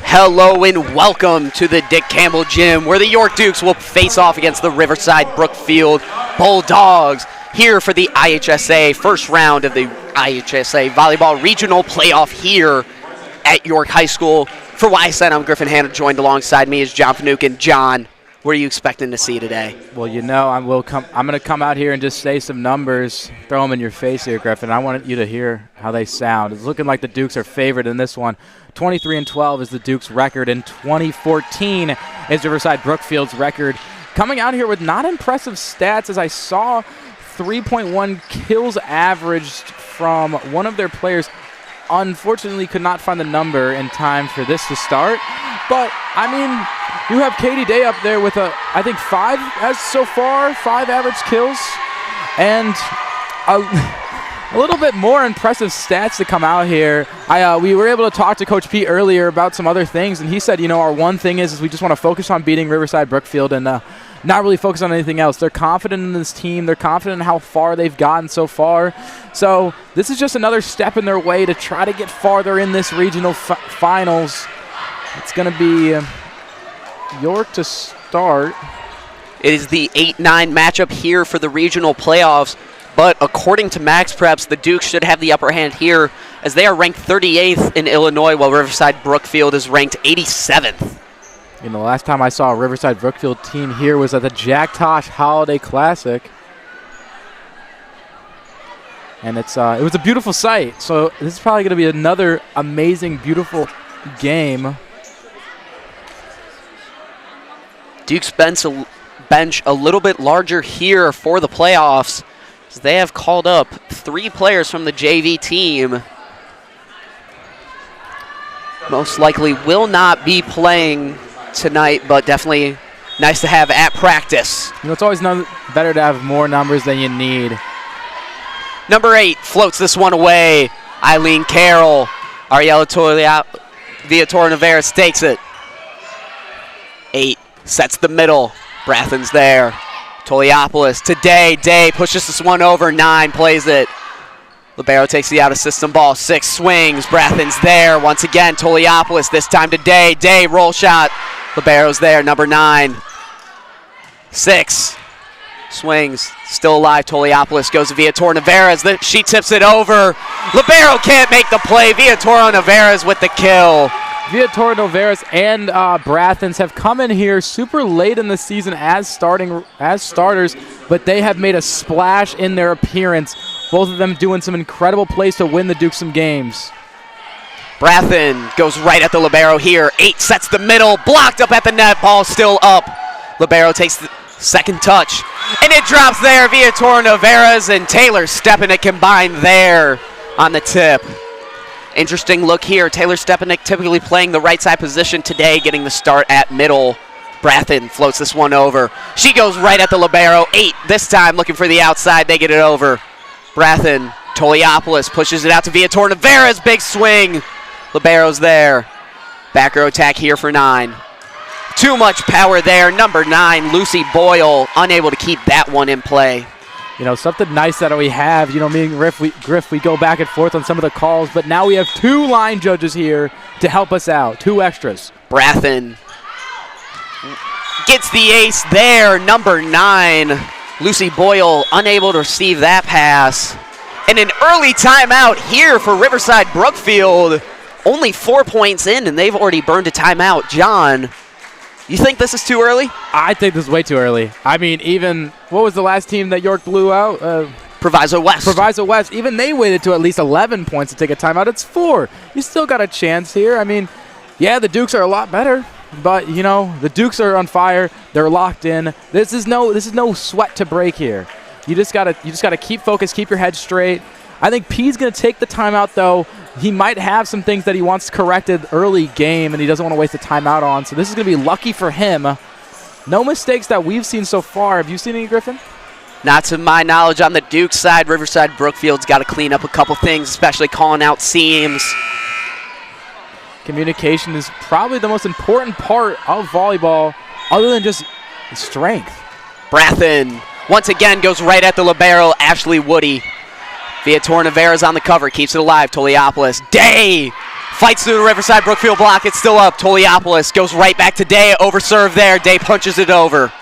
Hello and welcome to the Dick Campbell Gym, where the York Dukes will face off against the Riverside-Brookfield Bulldogs here for the IHSA first round of the IHSA Volleyball Regional Playoff here at York High School. For YSN, I'm Griffin. Hanna. Joined alongside me is John Finucane. John, what are you expecting to see today? Well, you know, I'm going to come out here and just say some numbers, throw them in your face here, Griffin. I want you to hear how they sound. It's looking like the Dukes are favored in this one. 23-12 is the Dukes' record, and 2014 is Riverside-Brookfield's record. Coming out here with not impressive stats, as I saw 3.1 kills averaged from one of their players. Unfortunately, could not find the number in time for this to start. But, I mean, you have Katie Day up there with, I think, 5 average kills. And a little bit more impressive stats to come out here. We were able to talk to Coach Pete earlier about some other things, and he said, you know, our one thing is we just want to focus on beating Riverside-Brookfield and not really focus on anything else. They're confident in this team. They're confident in how far they've gotten so far. So this is just another step in their way to try to get farther in this regional finals. It's going to be York to start. It is the 8-9 matchup here for the regional playoffs. But according to Max Preps, the Dukes should have the upper hand here, as they are ranked 38th in Illinois, while Riverside-Brookfield is ranked 87th. You know, the last time I saw a Riverside-Brookfield team here was at the Jack Tosh Holiday Classic. And it was a beautiful sight. So this is probably going to be another amazing, beautiful game. Dukes bench a little bit larger here for the playoffs. They have called up 3 players from the JV team. Most likely will not be playing tonight, but definitely nice to have at practice. You know, it's always better to have more numbers than you need. Number 8 floats this one away. Eileen Carroll. Ariella Villator-Navarez takes it. 8 sets the middle. Brathen's there. Toliopoulos to Day pushes this one over. 9 plays it. Libero takes the out-of-system ball. 6 swings. Brathen's there. Once again, Toliopoulos, this time to Day. Roll shot. Libero's there. Number 9. 6 swings. Still alive. Toliopoulos goes to Villator-Navarez. She tips it over. Libero can't make the play. Villator-Navarez with the kill. Villator-Navarez and Brathens have come in here super late in the season as starters, but they have made a splash in their appearance. Both of them doing some incredible plays to win the Dukes some games. Brathen goes right at the Libero here. 8 sets the middle, blocked up at the net, ball still up. Libero takes the second touch, and it drops there. Villator-Navarez and Taylor Stepanek combined there on the tip. Interesting look here. Taylor Stepanek typically playing the right side position today, getting the start at middle. Brathen floats this one over. She goes right at the Libero. 8 this time, looking for the outside. They get it over. Brathen, Toliopoulos pushes it out to Villator-Navarez. Big swing. Libero's there. Back row attack here for 9. Too much power there. Number 9, Lucy Boyle, unable to keep that one in play. You know, something nice that we have, you know, me and Griff, we go back and forth on some of the calls, but now we have 2 line judges here to help us out, 2 extras. Brathen gets the ace there. Number 9, Lucy Boyle, unable to receive that pass. And an early timeout here for Riverside-Brookfield. Only 4 points in, and they've already burned a timeout. John, you think this is too early? I think this is way too early. I mean, even, what was the last team that York blew out? Proviso West. Proviso West. Even they waited to at least 11 points to take a timeout. It's 4. You still got a chance here. I mean, yeah, the Dukes are a lot better, but, you know, the Dukes are on fire. They're locked in. This is no sweat to break here. You just gotta keep focused, keep your head straight. I think P's going to take the timeout, though. He might have some things that he wants corrected early game, and he doesn't want to waste the timeout on. So this is going to be lucky for him. No mistakes that we've seen so far. Have you seen any, Griffin? Not to my knowledge on the Duke side. Riverside-Brookfield's got to clean up a couple things, especially calling out seams. Communication is probably the most important part of volleyball, other than just strength. Brathen once again goes right at the libero, Ashley Woody. Villator-Navarez on the cover, keeps it alive. Toliopoulos. Day Fights through the Riverside-Brookfield block. It's still up. Toliopoulos goes right back to Day. Overserve there. Day punches it over.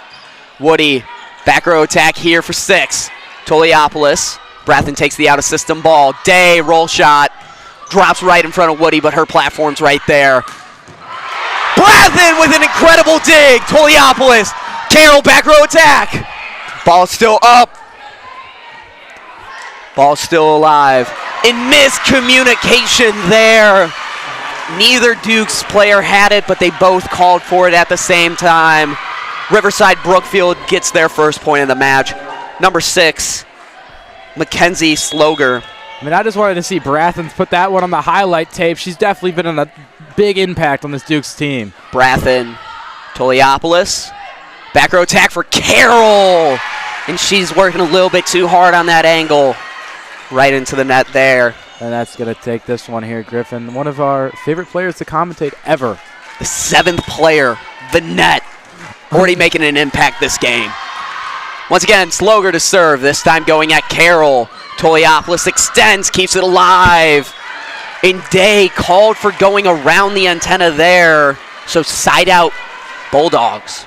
Woody, back row attack here for 6. Toliopoulos. Brathen takes the out-of-system ball. Day, roll shot. Drops right in front of Woody, but her platform's right there. Brathen with an incredible dig. Toliopoulos. Carroll, back row attack. Ball still up. Ball still alive. In miscommunication there. Neither Dukes player had it, but they both called for it at the same time. Riverside-Brookfield gets their first point of the match. Number 6, Mackenzie Sloger. I mean, I just wanted to see Brathen put that one on the highlight tape. She's definitely been a big impact on this Dukes team. Brathen, Toliopoulos. Back row attack for Carroll. And she's working a little bit too hard on that angle. Right into the net there. And that's going to take this one here, Griffin. One of our favorite players to commentate ever. The 7th player, the net. Already making an impact this game. Once again, Sloger to serve, this time going at Carroll. Toliopoulos extends, keeps it alive. And Day called for going around the antenna there. So side out Bulldogs.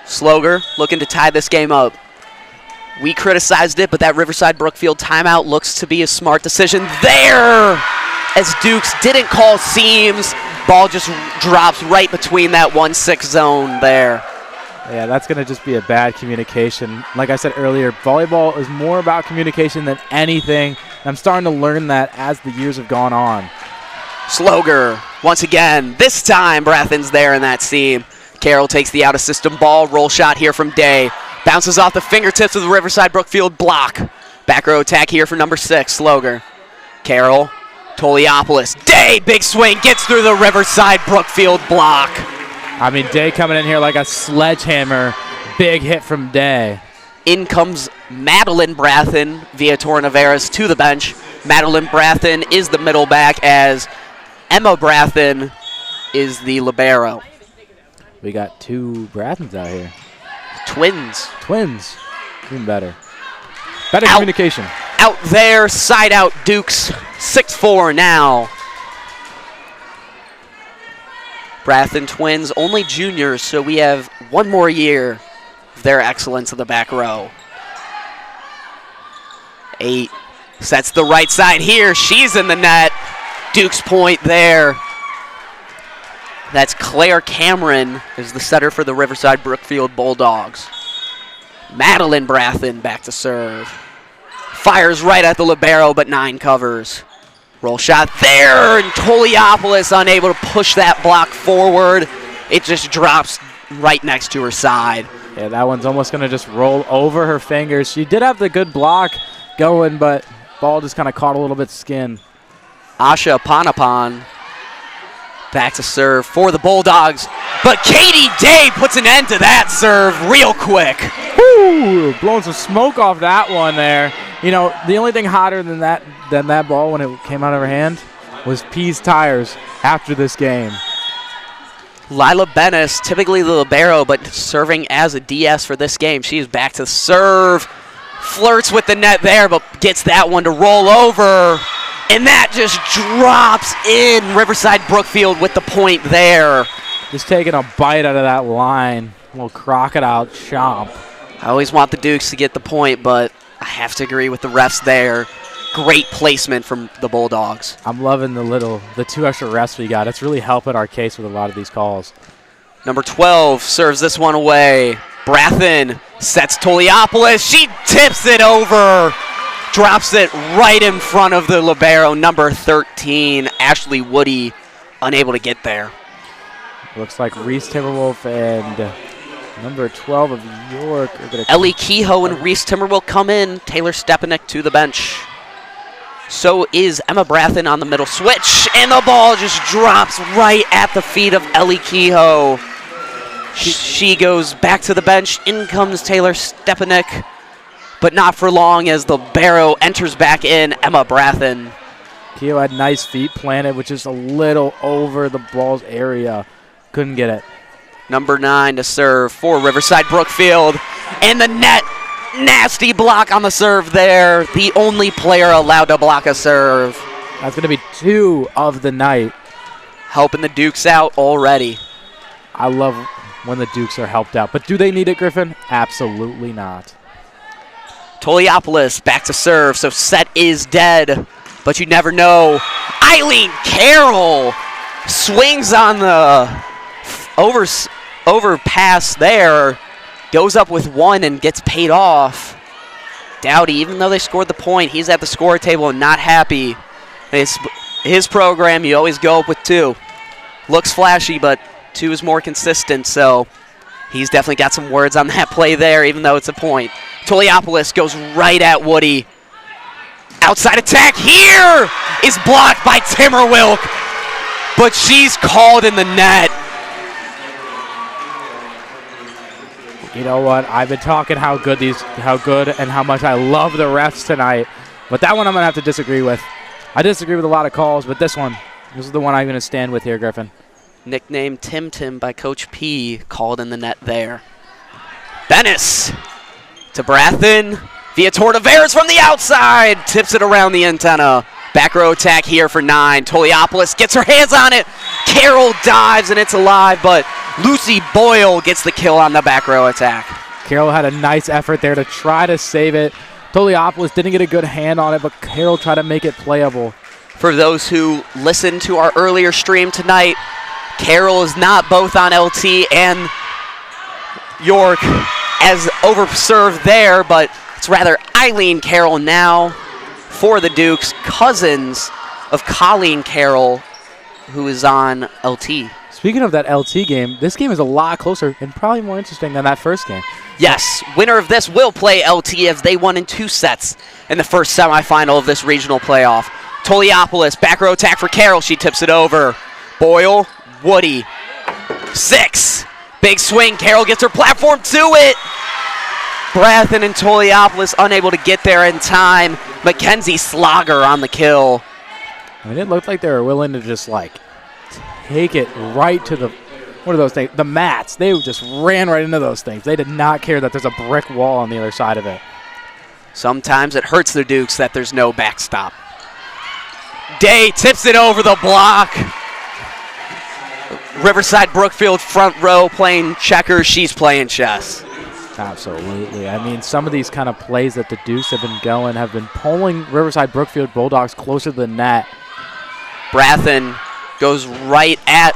Sloger looking to tie this game up. We criticized it, but that Riverside-Brookfield timeout looks to be a smart decision there. As Dukes didn't call seams, ball just drops right between that 1-6 zone there. Yeah, that's going to just be a bad communication. Like I said earlier, volleyball is more about communication than anything. I'm starting to learn that as the years have gone on. Sloger, once again, this time Brathen's there in that seam. Carroll takes the out-of-system ball, roll shot here from Day. Bounces off the fingertips of the Riverside-Brookfield block. Back row attack here for number 6, Sloger. Carroll, Toliopoulos. Day, big swing, gets through the Riverside-Brookfield block. I mean, Day coming in here like a sledgehammer. Big hit from Day. In comes Madeline Brathen via Tornaveras to the bench. Madeline Brathen is the middle back as Emma Brathen is the libero. We got 2 Brathens out here. Twins. Even better. Better communication. Out there, side out Dukes. 6-4 now. Brathen twins, only juniors, so we have one more year of their excellence in the back row. 8 sets the right side here. She's in the net. Dukes point there. That's Claire Cameron is the setter for the Riverside-Brookfield Bulldogs. Madeline Brathen back to serve. Fires right at the libero, but 9 covers. Roll shot there, and Toliopoulos unable to push that block forward. It just drops right next to her side. Yeah, that one's almost going to just roll over her fingers. She did have the good block going, but ball just kind of caught a little bit skin. Asha Panapan back to serve for the Bulldogs, but Katie Day puts an end to that serve real quick. Woo! Blowing some smoke off that one there. You know, the only thing hotter than that ball when it came out of her hand was P's tires after this game. Lila Bennis, typically the libero, but serving as a DS for this game. She is back to serve. Flirts with the net there, but gets that one to roll over. And that just drops in. Riverside-Brookfield with the point there. Just taking a bite out of that line. A little crocodile chomp. I always want the Dukes to get the point, but I have to agree with the refs there. Great placement from the Bulldogs. I'm loving the 2 extra refs we got. It's really helping our case with a lot of these calls. Number 12 serves this one away. Brathen sets Toliopoulos. She tips it over. Drops it right in front of the libero, number 13, Ashley Woody, unable to get there. Looks like Reese Timberwolf and number 12 of York are going to... Ellie Kehoe and Reese Timberwolf come in. Taylor Stepanek to the bench. So is Emma Brathen on the middle switch, and the ball just drops right at the feet of Ellie Kehoe. She goes back to the bench. In comes Taylor Stepanek. But not for long as the libero enters back in, Emma Brathen. Kehoe had nice feet planted, which is a little over the ball's area. Couldn't get it. Number 9 to serve for Riverside-Brookfield. And the net Nasty block on the serve there. The only player allowed to block a serve. That's going to be 2 of the night. Helping the Dukes out already. I love when the Dukes are helped out. But do they need it, Griffin? Absolutely not. Toliopoulos back to serve, so set is dead. But you never know. Eileen Carroll swings on the overpass there. Goes up with 1 and gets paid off. Dowdy, even though they scored the point, he's at the score table and not happy. It's his program, you always go up with 2. Looks flashy, but 2 is more consistent, so he's definitely got some words on that play there, even though it's a point. Toliopoulos goes right at Woody. Outside attack here is blocked by Timmerwilk, but she's called in the net. You know what? I've been talking how good and how much I love the refs tonight, but that one I'm going to have to disagree with. I disagree with a lot of calls, but this is the one I'm going to stand with here, Griffin. Nicknamed Tim Tim by Coach P, called in the net there. Bennis to Brathen. Viator-Tavares from the outside. Tips it around the antenna. Back row attack here for 9. Toliopoulos gets her hands on it. Carroll dives and it's alive, but Lucy Boyle gets the kill on the back row attack. Carroll had a nice effort there to try to save it. Toliopoulos didn't get a good hand on it, but Carroll tried to make it playable. For those who listened to our earlier stream tonight, Carroll is not both on LT and York as overserved there, but it's rather Eileen Carroll now for the Dukes, cousins of Colleen Carroll, who is on LT. Speaking of that LT game, this game is a lot closer and probably more interesting than that first game. Yes, winner of this will play LT as they won in 2 sets in the first semifinal of this regional playoff. Toliopoulos, back row attack for Carroll. She tips it over. Boyle, Woody, 6. Big swing. Carroll gets her platform to it. Brathen and Toliopoulos unable to get there in time. Mackenzie Slogger on the kill. I mean, it looked like they were willing to just, like, take it right to the, what are those things? The mats. They just ran right into those things. They did not care that there's a brick wall on the other side of it. Sometimes it hurts the Dukes that there's no backstop. Day tips it over the block. Riverside-Brookfield front row playing checkers. She's playing chess. Absolutely. I mean, some of these kind of plays that the Dukes have been going have been pulling Riverside-Brookfield Bulldogs closer to the net. Brathen goes right at,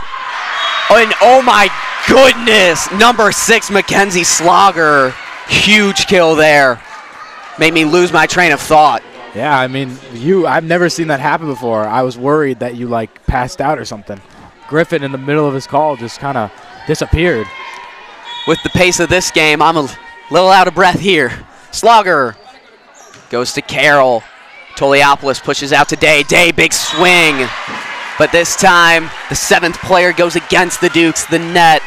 and oh my goodness, number 6, Mackenzie Slogger. Huge kill there. Made me lose my train of thought. Yeah, I mean, I've never seen that happen before. I was worried that you, like, passed out or something. Griffin, in the middle of his call, just kind of disappeared. With the pace of this game, I'm a little out of breath here. Slogger goes to Carroll. Toliopoulos pushes out to Day. Day, big swing. But this time, the 7th player goes against the Dukes, the net,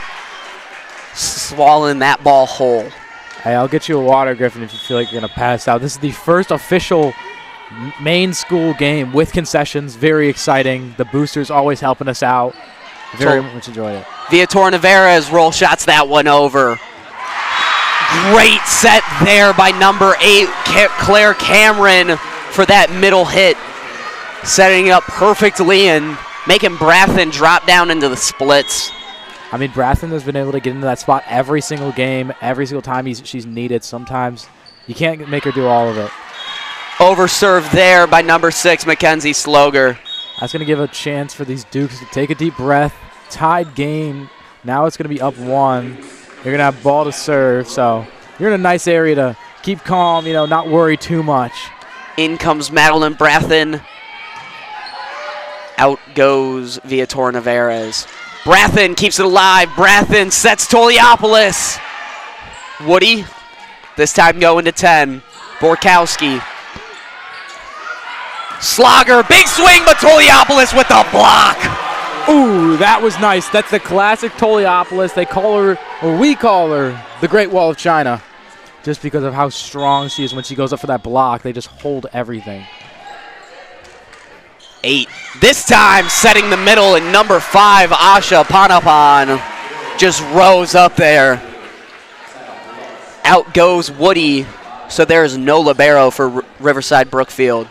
swallowing that ball whole. Hey, I'll get you a water, Griffin, if you feel like you're going to pass out. This is the first official main school game with concessions. Very exciting. The boosters always helping us out. Very much enjoyed it. Viator-Tavares roll shots that one over. Great set there by number 8, Claire Cameron, for that middle hit. Setting up perfectly and making Brathen drop down into the splits. I mean, Brathen has been able to get into that spot every single game, every single time she's needed. Sometimes you can't make her do all of it. Overserved there by number 6, Mackenzie Slogger. That's going to give a chance for these Dukes to take a deep breath. Tied game. Now it's going to be up 1. You're going to have ball to serve, so you're in a nice area to keep calm, not worry too much. In comes Madeline Brathen. Out goes Viator-Tavares. Brathen keeps it alive. Brathen sets Toliopoulos. Woody, this time going to 10. Borkowski. Slogger, big swing, but Toliopoulos with the block. Ooh, that was nice. That's the classic Toliopoulos. They call her, or we call her, the Great Wall of China, just because of how strong she is. When she goes up for that block, they just hold everything. 8. This time setting the middle, and number 5, Asha Panapan, just rose up there. Out goes Woody. So there is no libero for Riverside-Brookfield.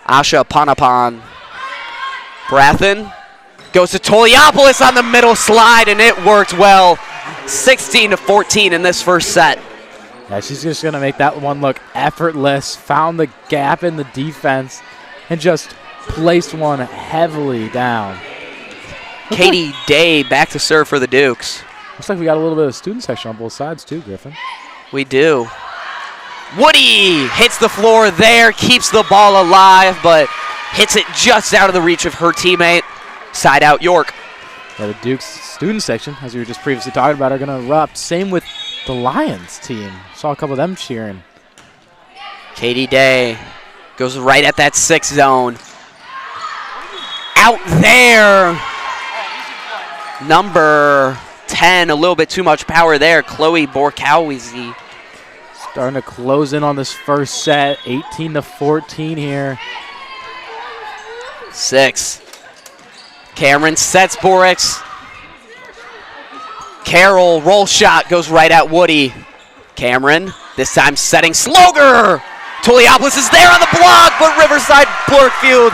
Asha Panapan. Brathen goes to Toliopoulos on the middle slide, and it worked well. 16-14 in this first set. Yeah, she's just going to make that one look effortless. Found the gap in the defense and just placed one heavily down. Katie Day back to serve for the Dukes. Looks like we got a little bit of student section on both sides too, Griffin. We do. Woody hits the floor there, keeps the ball alive, but hits it just out of the reach of her teammate. Side out York. Yeah, the Duke's student section, as we were just previously talking about, are going to erupt. Same with the Lions team. Saw a couple of them cheering. Katie Day goes right at that 6 zone. Out there. Number 10, a little bit too much power there. Chloe Borkowizy. Starting to close in on this first set. 18-14 here. 6. Cameron sets Borix. Carroll roll shot goes right at Woody. Cameron this time setting Sloger. Toliopoulos is there on the block, but Riverside-Brookfield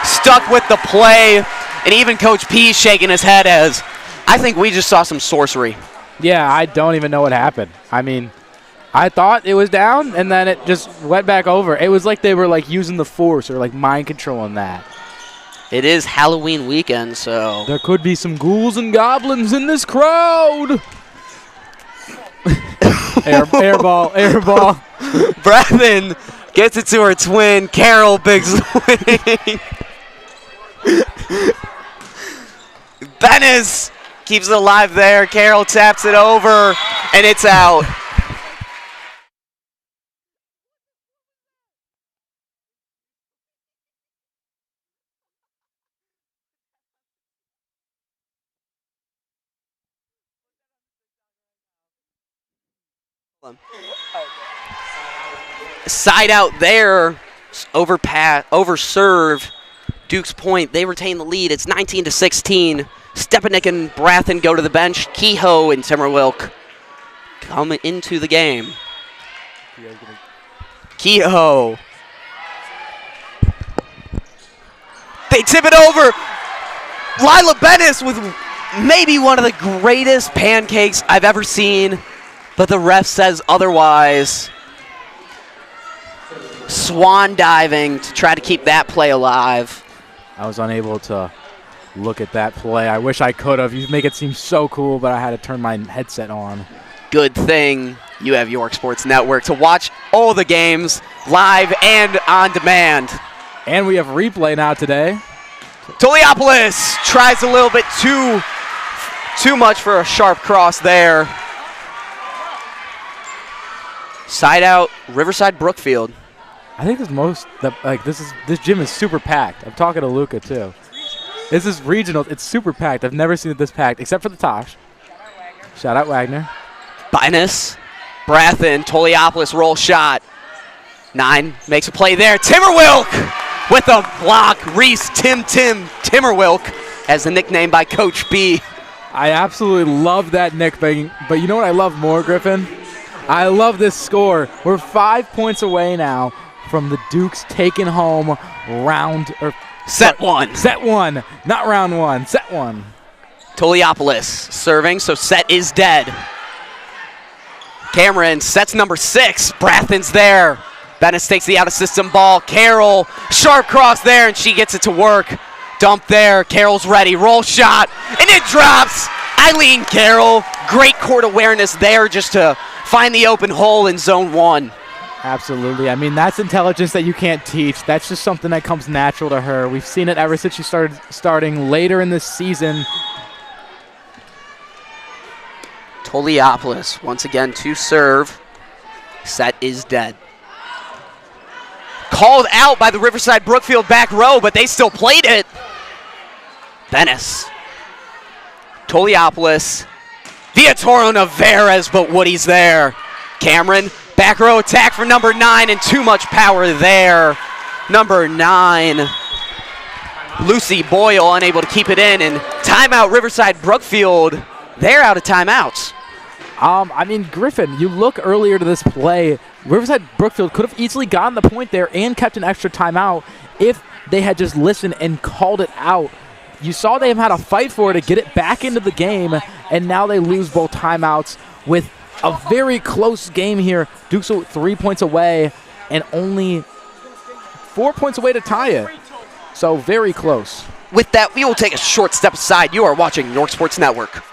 stuck with the play. And even Coach P shaking his head as I think we just saw some sorcery. Yeah, I don't even know what happened. I mean, I thought it was down, and then it just went back over. It was like they were like using the force or like mind controlling that. It is Halloween weekend, so there could be some ghouls and goblins in this crowd. Air ball. Brathen gets it to her twin. Carroll big swing. Bennis keeps it alive there. Carroll taps it over, and it's out. Side out there, over serve. Duke's point, they retain the lead. It's 19-16. Stepanik and Brathen go to the bench. Kehoe and Timmerwilk come into the game. Kehoe. They tip it over. Lila Bennis with maybe one of the greatest pancakes I've ever seen, but the ref says otherwise. Swan diving to try to keep that play alive. I was unable to look at that play. I wish I could have. You make it seem so cool, but I had to turn my headset on. Good thing you have York Sports Network to watch all the games live and on demand. And we have replay now today. Toliopoulos tries a little bit too much for a sharp cross there. Side out, Riverside-Brookfield. I think this gym is super packed. I'm talking to Luca too. This is regional. It's super packed. I've never seen it this packed, except for the Tosh. Shout out Wagner. Binus, Brathen, Toliopoulos roll shot. 9 makes a play there. Timmerwilk with a block. Reese Timmerwilk as the nickname by Coach B. I absolutely love that nickname, but you know what I love more, Griffin? I love this score. We're 5 points away now from the Dukes taking home set one. Set one, not round one, set one. Toliopoulos serving, so set is dead. Cameron sets number 6. Brathen's there. Bennis takes the out-of-system ball. Carroll, sharp cross there, and she gets it to work. Dump there. Carroll's ready. Roll shot, and it drops. Eileen Carroll, great court awareness there just to find the open hole in zone 1. Absolutely. I mean, that's intelligence that you can't teach. That's just something that comes natural to her. We've seen it ever since she started starting later in this season. Toliopoulos once again to serve. Set is dead. Called out by the Riverside-Brookfield back row, but they still played it. Bennis. Toliopoulos. Viatoro Navarez, but Woody's there. Cameron, back row attack for number 9, and too much power there. Number 9, Lucy Boyle unable to keep it in, and timeout Riverside-Brookfield they're out of timeouts. I mean, Griffin, you look earlier to this play, Riverside-Brookfield could have easily gotten the point there and kept an extra timeout if they had just listened and called it out. You saw they have had a fight for it to get it back into the game, and now they lose both timeouts with a very close game here. Duke's 3 points away and only 4 points away to tie it. So very close. With that, we will take a short step aside. You are watching York Sports Network.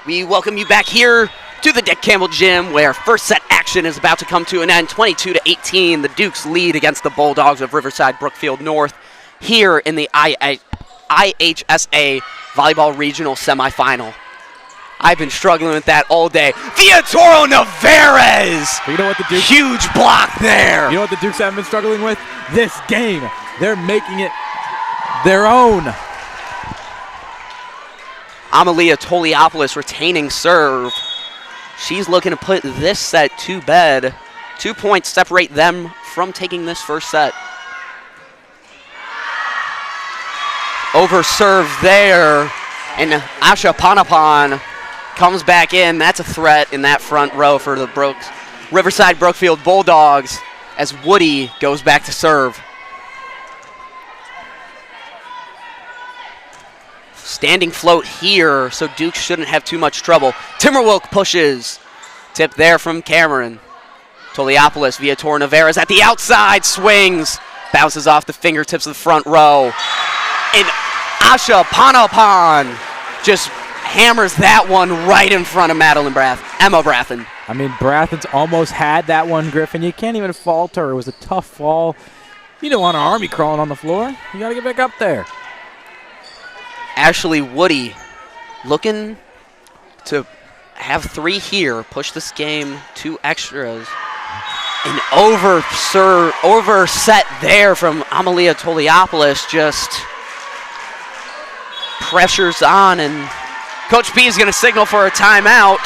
We welcome you back here to the Dick Campbell Gym, where first set action is about to come to an end. 22-18, the Dukes lead against the Bulldogs of Riverside-Brookfield North here in the IHSA Volleyball Regional Semifinal. I've been struggling with that all day. Viatoro Navarez! You know what the Dukes... Huge block there! You know what the Dukes haven't been struggling with? This game. They're making it their own. Amalia Toliopoulos retaining serve. She's looking to put this set to bed. 2 points separate them from taking this first set. Over serve there, and Asha Panapan comes back in. That's a threat in that front row for the Riverside-Brookfield Bulldogs as Woody goes back to serve. Standing float here, so Duke shouldn't have too much trouble. Timberwolk pushes. Tip there from Cameron. Toliopoulos, Viator Navarez at the outside, swings. Bounces off the fingertips of the front row. And Asha Panapan just hammers that one right in front of Emma Brathen. I mean, Brathen's almost had that one, Griffin. You can't even falter. It was a tough fall. You don't want an army crawling on the floor. You got to get back up there. Ashley Woody looking to have 3 here, push this game 2 extras. An overset there from Amalia Toliopoulos, just pressures on, and Coach B is going to signal for a timeout.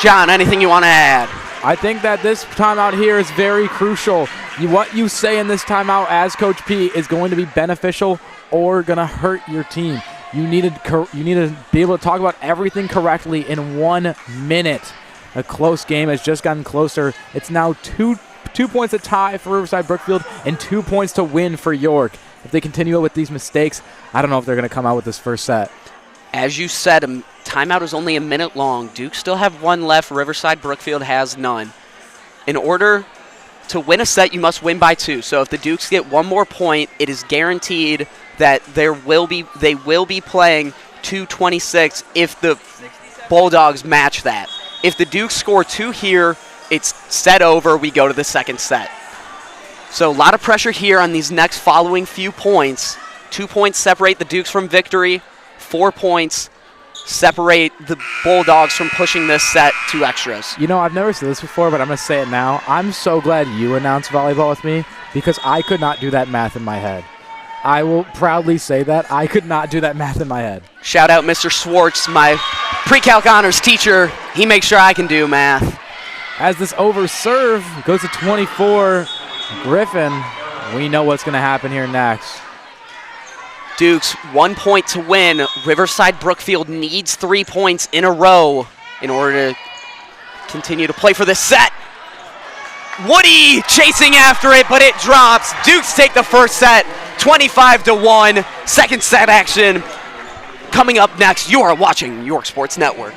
John, anything you want to add? I think that this timeout here is very crucial. What you say in this timeout as Coach P is going to be beneficial or going to hurt your team. You need to be able to talk about everything correctly in 1 minute. A close game has just gotten closer. It's now two points to tie for Riverside-Brookfield and 2 points to win for York. If they continue with these mistakes, I don't know if they're going to come out with this first set. As you said, timeout is only a minute long. Duke still have 1 left. Riverside-Brookfield has none. In order to win a set, you must win by 2. So if the Dukes get 1 more point, it is guaranteed that they will be playing 2:26 if the Bulldogs match that. If the Dukes score 2 here, it's set over. We go to the second set. So a lot of pressure here on these next following few points. 2 points separate the Dukes from victory. 4 points separate the Bulldogs from pushing this set 2 extras. You know, I've never said this before, but I'm going to say it now. I'm so glad you announced volleyball with me because I could not do that math in my head. I will proudly say that. I could not do that math in my head. Shout out Mr. Schwartz, my pre-calc honors teacher. He makes sure I can do math. As this over serve goes to 24, Griffin, we know what's going to happen here next. Dukes 1 point to win. Riverside-Brookfield needs 3 points in a row in order to continue to play for this set. Woody chasing after it, but it drops. Dukes take the first set, 25-1. Second set action coming up next. You are watching York Sports Network.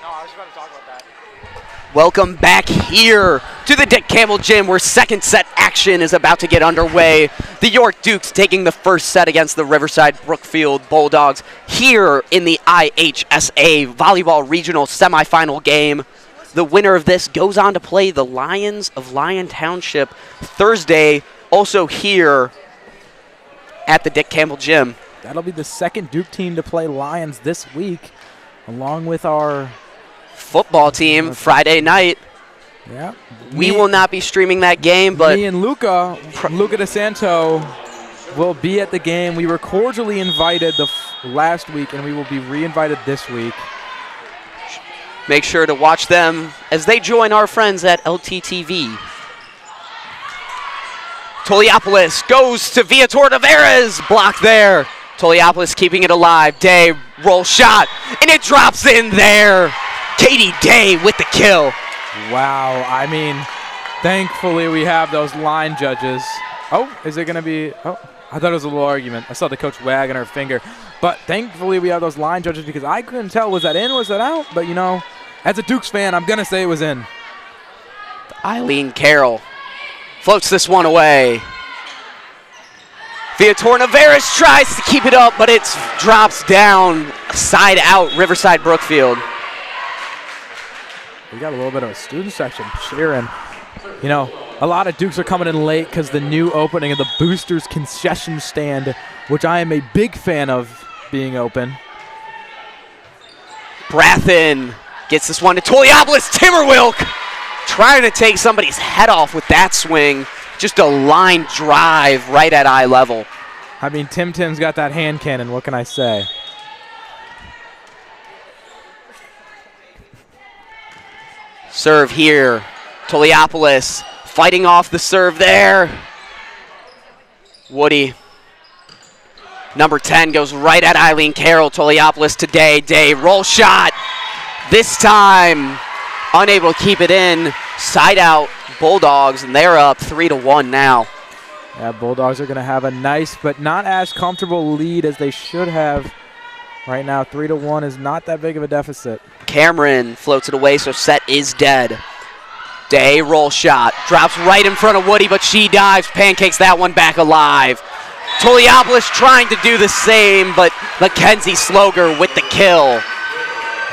I was about to talk about that. Welcome back here to the Dick Campbell Gym, where second set action is about to get underway. The York Dukes taking the first set against the Riverside-Brookfield Bulldogs here in the IHSA Volleyball Regional Semifinal game. The winner of this goes on to play the Lions of Lyon Township Thursday, also here at the Dick Campbell Gym. That'll be the second Duke team to play Lions this week, along with our football team Friday night. Yeah. We will not be streaming that game, but me and Luca DeSanto will be at the game. We were cordially invited last week, and we will be re-invited this week. Make sure to watch them as they join our friends at LTTV. Toliopoulos goes to Viator Tavares, blocked there. Toliopoulos keeping it alive. Day, roll shot, and it drops in there. Katie Day with the kill. Wow, I mean, thankfully we have those line judges. Oh, is it going to be? Oh, I thought it was a little argument. I saw the coach wagging her finger. But thankfully we have those line judges because I couldn't tell, was that in, was that out? But, you know, as a Dukes fan, I'm going to say it was in. Eileen Carroll floats this one away. Viator Tavares tries to keep it up, but it drops down, side out, Riverside-Brookfield. We got a little bit of a student section cheering. You know, a lot of Dukes are coming in late because the new opening of the Boosters concession stand, which I am a big fan of being open. Brathen gets this one to Toliopoulos. Timmerwilk trying to take somebody's head off with that swing. Just a line drive right at eye level. I mean, Tim's got that hand cannon. What can I say? Serve here. Toliopoulos fighting off the serve there. Woody. Number 10 goes right at Eileen Carroll. Toliopoulos today. Day roll shot. This time unable to keep it in. Side out Bulldogs, and they're up 3-1 now. Yeah, Bulldogs are going to have a nice but not as comfortable lead as they should have. Right now, 3-1 is not that big of a deficit. Cameron floats it away, so set is dead. Day, roll shot. Drops right in front of Woody, but she dives. Pancakes that one back alive. Toliopoulos trying to do the same, but Mackenzie Sloger with the kill.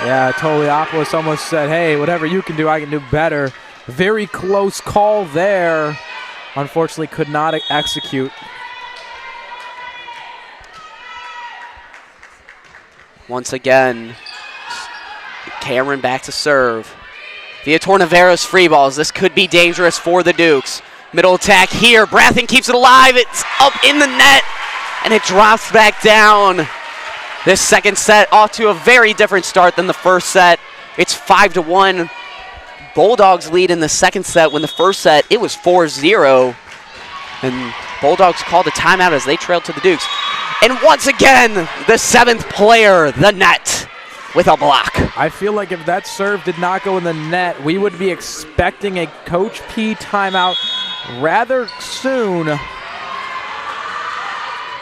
Yeah, Toliopoulos almost said, hey, whatever you can do, I can do better. Very close call there. Unfortunately, could not execute. Once again, Cameron back to serve. Viator Navarro's free balls. This could be dangerous for the Dukes. Middle attack here. Brathen keeps it alive. It's up in the net, and it drops back down. This second set off to a very different start than the first set. It's 5-1. Bulldogs lead in the second set. When the first set, it was 4-0. And Bulldogs called a timeout as they trailed to the Dukes. And once again, the seventh player, the net, with a block. I feel like if that serve did not go in the net, we would be expecting a Coach P timeout rather soon.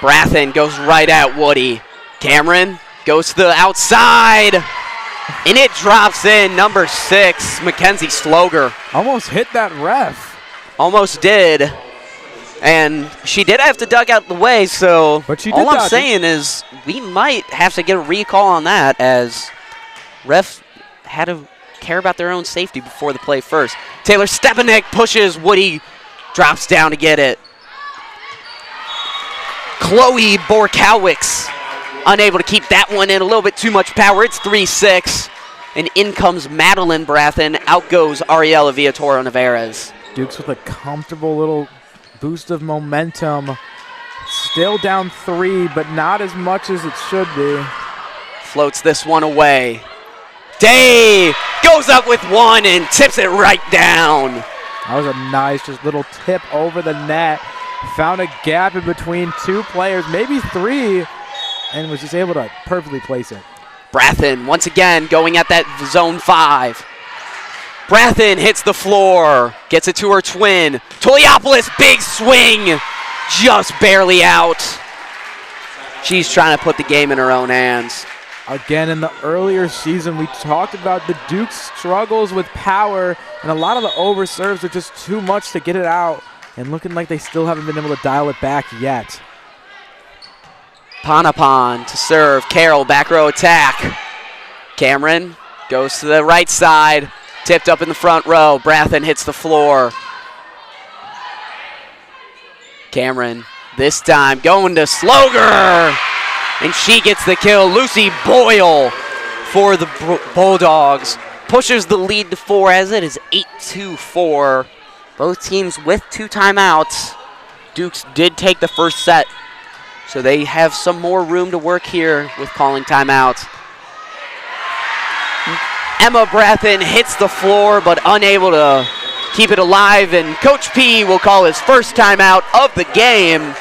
Brathen goes right at Woody. Cameron goes to the outside, and it drops in. Number 6, Mackenzie Sloger. Almost hit that ref. Almost did. And she did have to duck out the way, so all I'm saying is we might have to get a recall on that, as refs had to care about their own safety before the play first. Taylor Stepanek pushes. Woody drops down to get it. Chloe Borkowicz unable to keep that one in. A little bit too much power. It's 3-6. And in comes Madeline Brathen. Out goes Ariela Viator Navarez. Dukes with a comfortable little boost of momentum. Still down 3, but not as much as it should be. Floats this one away. Day goes up with one and tips it right down. That was a nice just little tip over the net. Found a gap in between 2 players, maybe 3, and was just able to perfectly place it. Brathen once again going at that zone 5. Brathen hits the floor, gets it to her twin. Toliopoulos, big swing, just barely out. She's trying to put the game in her own hands. Again, in the earlier season, we talked about the Duke's struggles with power, and a lot of the overserves are just too much to get it out, and looking like they still haven't been able to dial it back yet. Panapon to serve. Carroll, back row attack. Cameron goes to the right side. Tipped up in the front row. Brathen hits the floor. Cameron, this time going to Sloger. And she gets the kill. Lucy Boyle for the Bulldogs. Pushes the lead to 4 as it is 8-2-4. Both teams with 2 timeouts. Dukes did take the first set, so they have some more room to work here with calling timeouts. Emma Brathen hits the floor but unable to keep it alive, and Coach P will call his first timeout of the game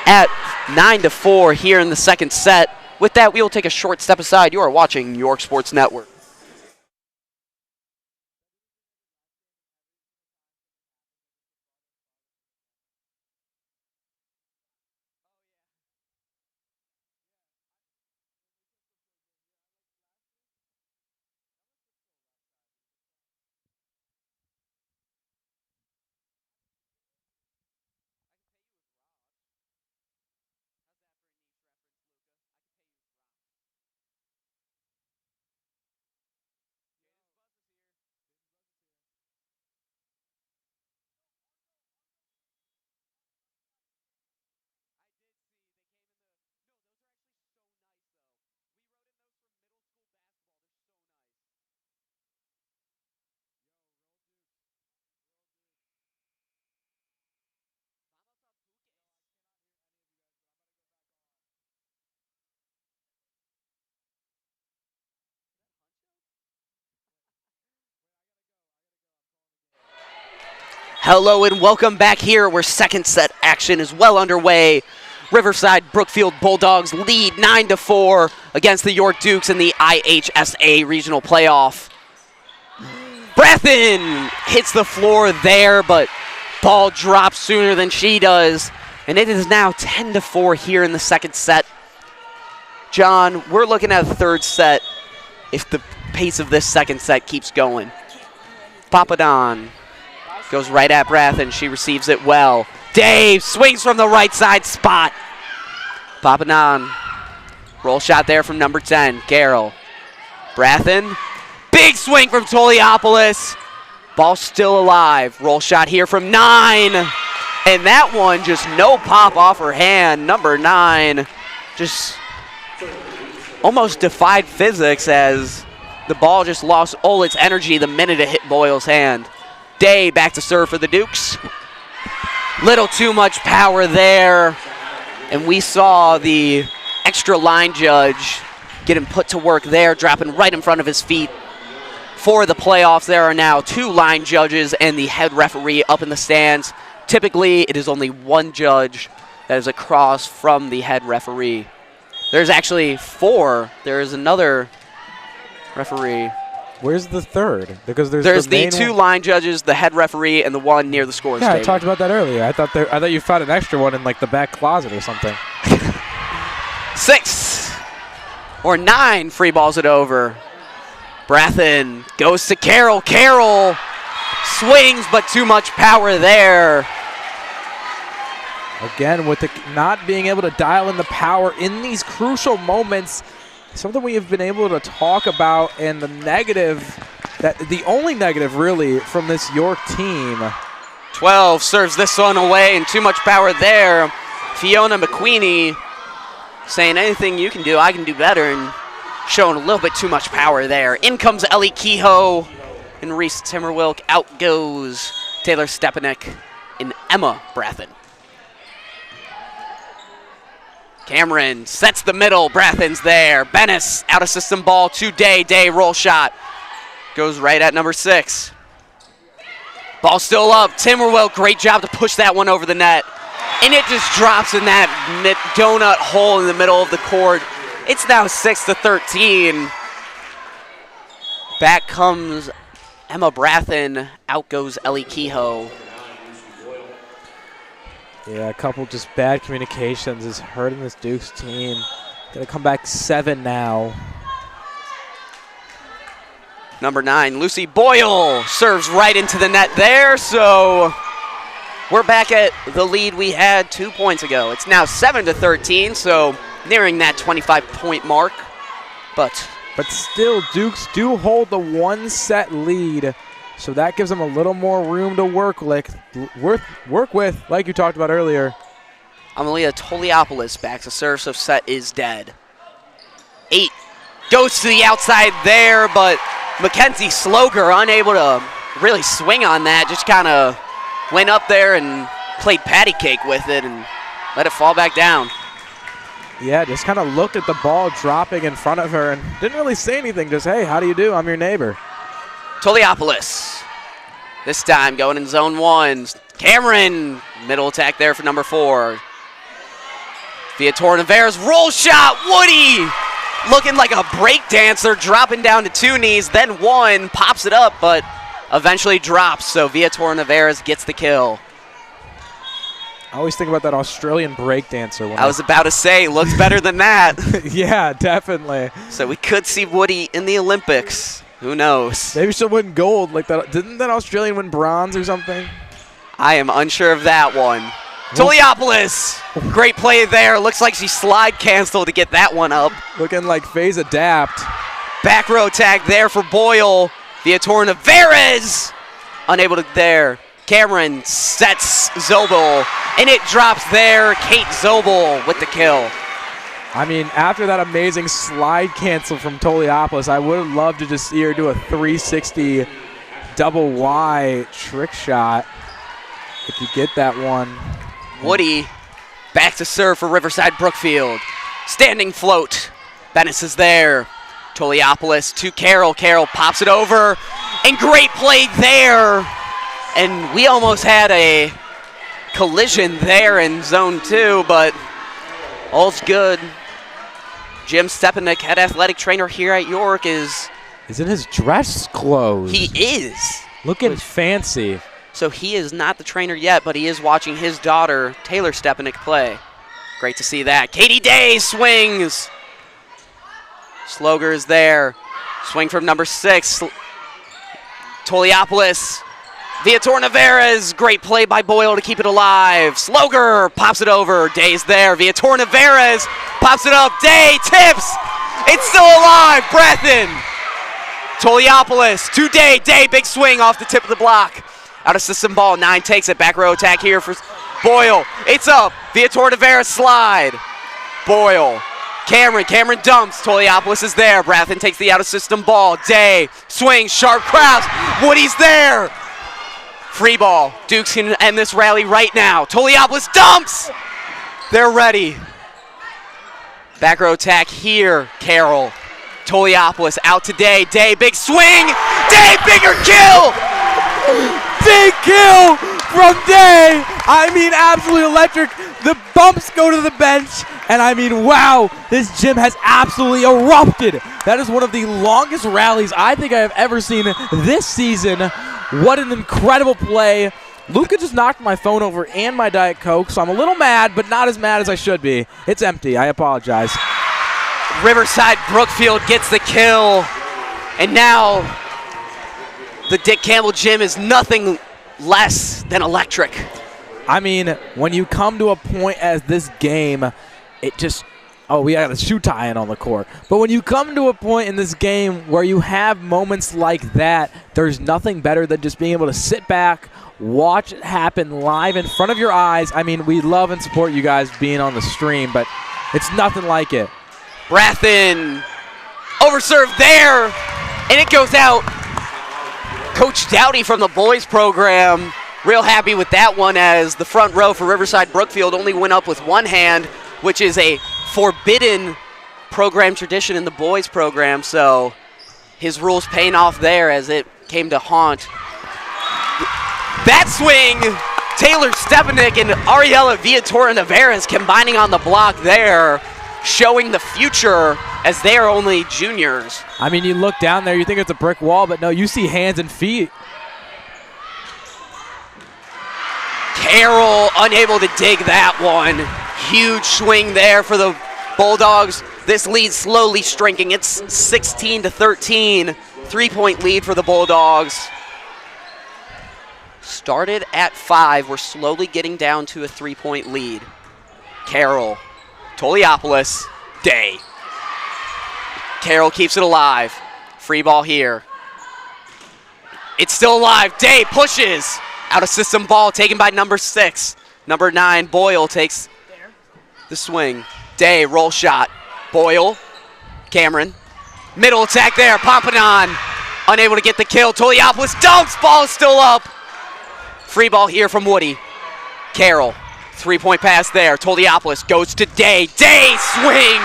at 9-4 here in the second set. With that, we will take a short step aside. You are watching York Sports Network. Hello and welcome back here where second set action is well underway. Riverside-Brookfield Bulldogs lead 9-4 against the York Dukes in the IHSA regional playoff. Brathen hits the floor there, but ball drops sooner than she does. And it is now 10-4 here in the second set. John, we're looking at the third set if the pace of this second set keeps going. Papadon goes right at Brathen. She receives it well. Dave swings from the right side spot. Papadon. Roll shot there from number 10, Carroll. Brathen. Big swing from Toliopoulos. Ball still alive. Roll shot here from 9. And that one just no pop off her hand. Number 9 just almost defied physics as the ball just lost all its energy the minute it hit Boyle's hand. Day back to serve for the Dukes. Little too much power there. And we saw the extra line judge get him put to work there, dropping right in front of his feet. For the playoffs, there are now 2 line judges and the head referee up in the stands. Typically, it is only 1 judge that is across from the head referee. There's actually 4. There is another referee. Where's the third? Because there's the 2 line judges, the head referee, and the 1 near the scores table. I talked about that earlier. I thought you found an extra one in like the back closet or something. 6 or 9 free balls it over. Brathen goes to Carroll. Carroll swings, but too much power there. Again, with the not being able to dial in the power in these crucial moments, something we have been able to talk about, and the only negative really from this York team. 12 serves this one away, and too much power there. Fiona McQueenie saying anything you can do, I can do better, and showing a little bit too much power there. In comes Ellie Kehoe, and Reese Timmerwilk. Out goes Taylor Stepanek and Emma Brathen. Cameron sets the middle. Brathen's there. Bennis out of system ball to Day. Day roll shot. Goes right at number 6. Ball still up. Timmerwell, great job to push that one over the net. And it just drops in that donut hole in the middle of the court. It's now 6-13. Back comes Emma Brathen. Out goes Ellie Kehoe. Yeah, a couple just bad communications is hurting this Dukes team. Gonna come back 7 now. Number 9, Lucy Boyle serves right into the net there, so we're back at the lead we had 2 points ago. It's now 7-13, so nearing that 25-point mark. But still, Dukes do hold the 1-set lead, so that gives them a little more room to work with, like you talked about earlier. Amalia Toliopoulos back to serve, so set is dead. 8 goes to the outside there, but Mackenzie Sloger unable to really swing on that, just kind of went up there and played patty cake with it and let it fall back down. Yeah, just kind of looked at the ball dropping in front of her and didn't really say anything, just, hey, how do you do? I'm your neighbor. Toliopoulos, this time going in zone 1. Cameron, middle attack there for number 4. Viator Navarez, roll shot, Woody! Looking like a break dancer, dropping down to 2 knees, then 1, pops it up, but eventually drops, so Viator Navarez gets the kill. I always think about that Australian breakdancer. I was about to say, looks better than that. Yeah, definitely. So we could see Woody in the Olympics. Who knows? Maybe she'll win gold like that. Didn't that Australian win bronze or something? I am unsure of that one. Toliopoulos, great play there. Looks like she slide canceled to get that one up. Looking like phase adapt. Back row tag there for Boyle. Viator Navarez, unable to there. Cameron sets Zobel, and it drops there. Kate Zobel with the kill. I mean, after that amazing slide cancel from Toliopoulos, I would have loved to just see her do a 360 double Y trick shot. If you get that one. Woody back to serve for Riverside-Brookfield. Standing float. Bennis is there. Toliopoulos to Carroll. Carroll pops it over. And great play there. And we almost had a collision there in zone 2, but all's good. Jim Stepanek, head athletic trainer here at York, is in his dress clothes. He is. Looking fancy. So he is not the trainer yet, but he is watching his daughter, Taylor Stepanek, play. Great to see that. Katie Day swings. Sloger is there. Swing from number 6. Toliopoulos. Viator Navarez. Great play by Boyle to keep it alive. Sloger pops it over. Day's there. Viator Navarez pops it up. Day tips. It's still alive. Breathin. Toliopoulos to Day. Day, big swing off the tip of the block. Out of system ball, 9 takes it. Back row attack here for Boyle. It's up. Viator Navarez slide. Boyle. Cameron dumps. Toliopoulos is there. Brathen takes the out of system ball. Day. Swing. Sharp crafts. Woody's there. Free ball. Dukes can end this rally right now. Toliopoulos dumps. They're ready. Back row attack here. Carroll. Toliopoulos out to Day. Day, big swing. Day, bigger kill. Big kill from Day. I mean, absolutely electric. The bumps go to the bench, and I mean, wow, this gym has absolutely erupted. That is one of the longest rallies I think I have ever seen this season. What an incredible play. Luca just knocked my phone over and my Diet Coke, so I'm a little mad, but not as mad as I should be. It's empty. I apologize. Riverside-Brookfield gets the kill, and now the Dick Campbell gym is nothing less than electric. I mean, when you come to a point as this game, it just, we got a shoe tie-in on the court. But when you come to a point in this game where you have moments like that, there's nothing better than just being able to sit back, watch it happen live in front of your eyes. I mean, we love and support you guys being on the stream, but it's nothing like it. Brathen, overserved there, and it goes out. Coach Dowdy from the boys program, real happy with that one, as the front row for Riverside-Brookfield only went up with one hand, which is a forbidden program tradition in the boys program, so his rules paying off there as it came to haunt. That swing, Taylor Stepanek and Ariella Viatora Navarez combining on the block there, showing the future as they are only juniors. I mean, you look down there, you think it's a brick wall, but no, you see hands and feet. Carroll unable to dig that one. Huge swing there for the Bulldogs. This lead slowly shrinking. It's 16-13. 3-point lead for the Bulldogs. Started at 5. We're slowly getting down to a 3-point lead. Carroll, Toliopoulos, Day. Carroll keeps it alive. Free ball here. It's still alive. Day pushes. Out of system ball taken by number 6. Number 9, Boyle, takes the swing. Day, roll shot. Boyle, Cameron. Middle attack there. Pompanon, unable to get the kill. Toliopoulos dunks. Ball is still up. Free ball here from Woody. Carroll, 3-point pass there. Toliopoulos goes to Day. Day swing.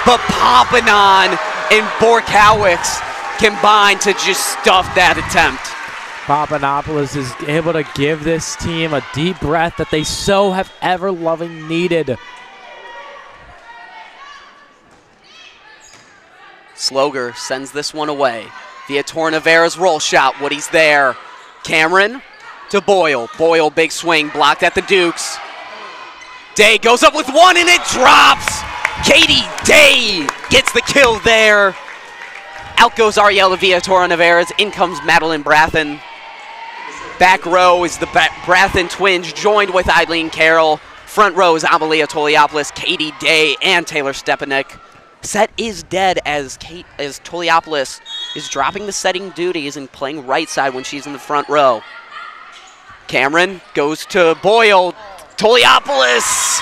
But Pompanon and Borkowicz combine to just stuff that attempt. Papanopoulos is able to give this team a deep breath that they so have ever-loving needed. Sloger sends this one away. Viator Navarra's roll shot. Woody's there. Cameron to Boyle. Boyle, big swing, blocked at the Dukes. Day goes up with one and it drops. Katie Day gets the kill there. Out goes Ariella Viator Navarra's. In comes Madeline Brathen. Back row is the Brathen twins joined with Eileen Carroll. Front row is Amalia Toliopoulos, Katie Day, and Taylor Stepanek. Set is dead as Toliopoulos is dropping the setting duties and playing right side when she's in the front row. Cameron goes to Boyle. Toliopoulos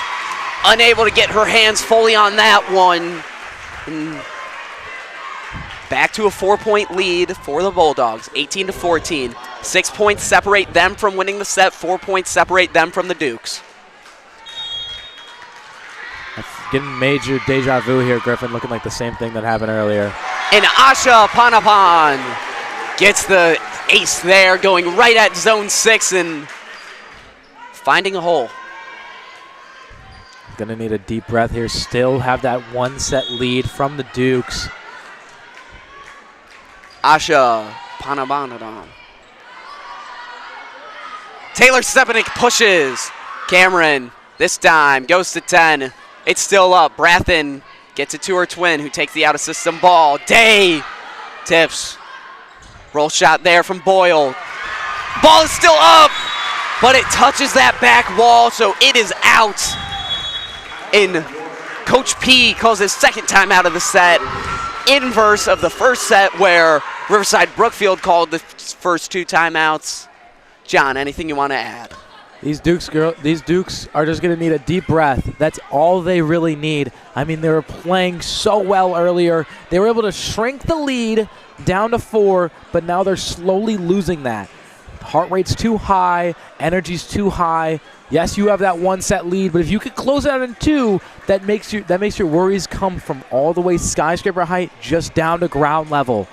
unable to get her hands fully on that one. And back to a 4-point lead for the Bulldogs, 18-14. 6 points separate them from winning the set. 4 points separate them from the Dukes. Getting major deja vu here, Griffin, looking like the same thing that happened earlier. And Asha Panapan gets the ace there, going right at zone 6 and finding a hole. Gonna need a deep breath here. Still have that 1-set lead from the Dukes. Asha Panapan. Taylor Stepanek pushes. Cameron, this time, goes to 10. It's still up. Brathen gets it to her twin, who takes the out-of-system ball. Day tips. Roll shot there from Boyle. Ball is still up, but it touches that back wall, so it is out. And Coach P calls his second time out of the set. Inverse of the first set where Riverside-Brookfield called the first 2 timeouts. John, anything you want to add? These Dukes are just going to need a deep breath. That's all they really need. I mean, they were playing so well earlier. They were able to shrink the lead down to 4, but now they're slowly losing that. Heart rate's too high, energy's too high. Yes, you have that 1-set lead, but if you could close it out in 2, that makes your worries come from all the way skyscraper height just down to ground level.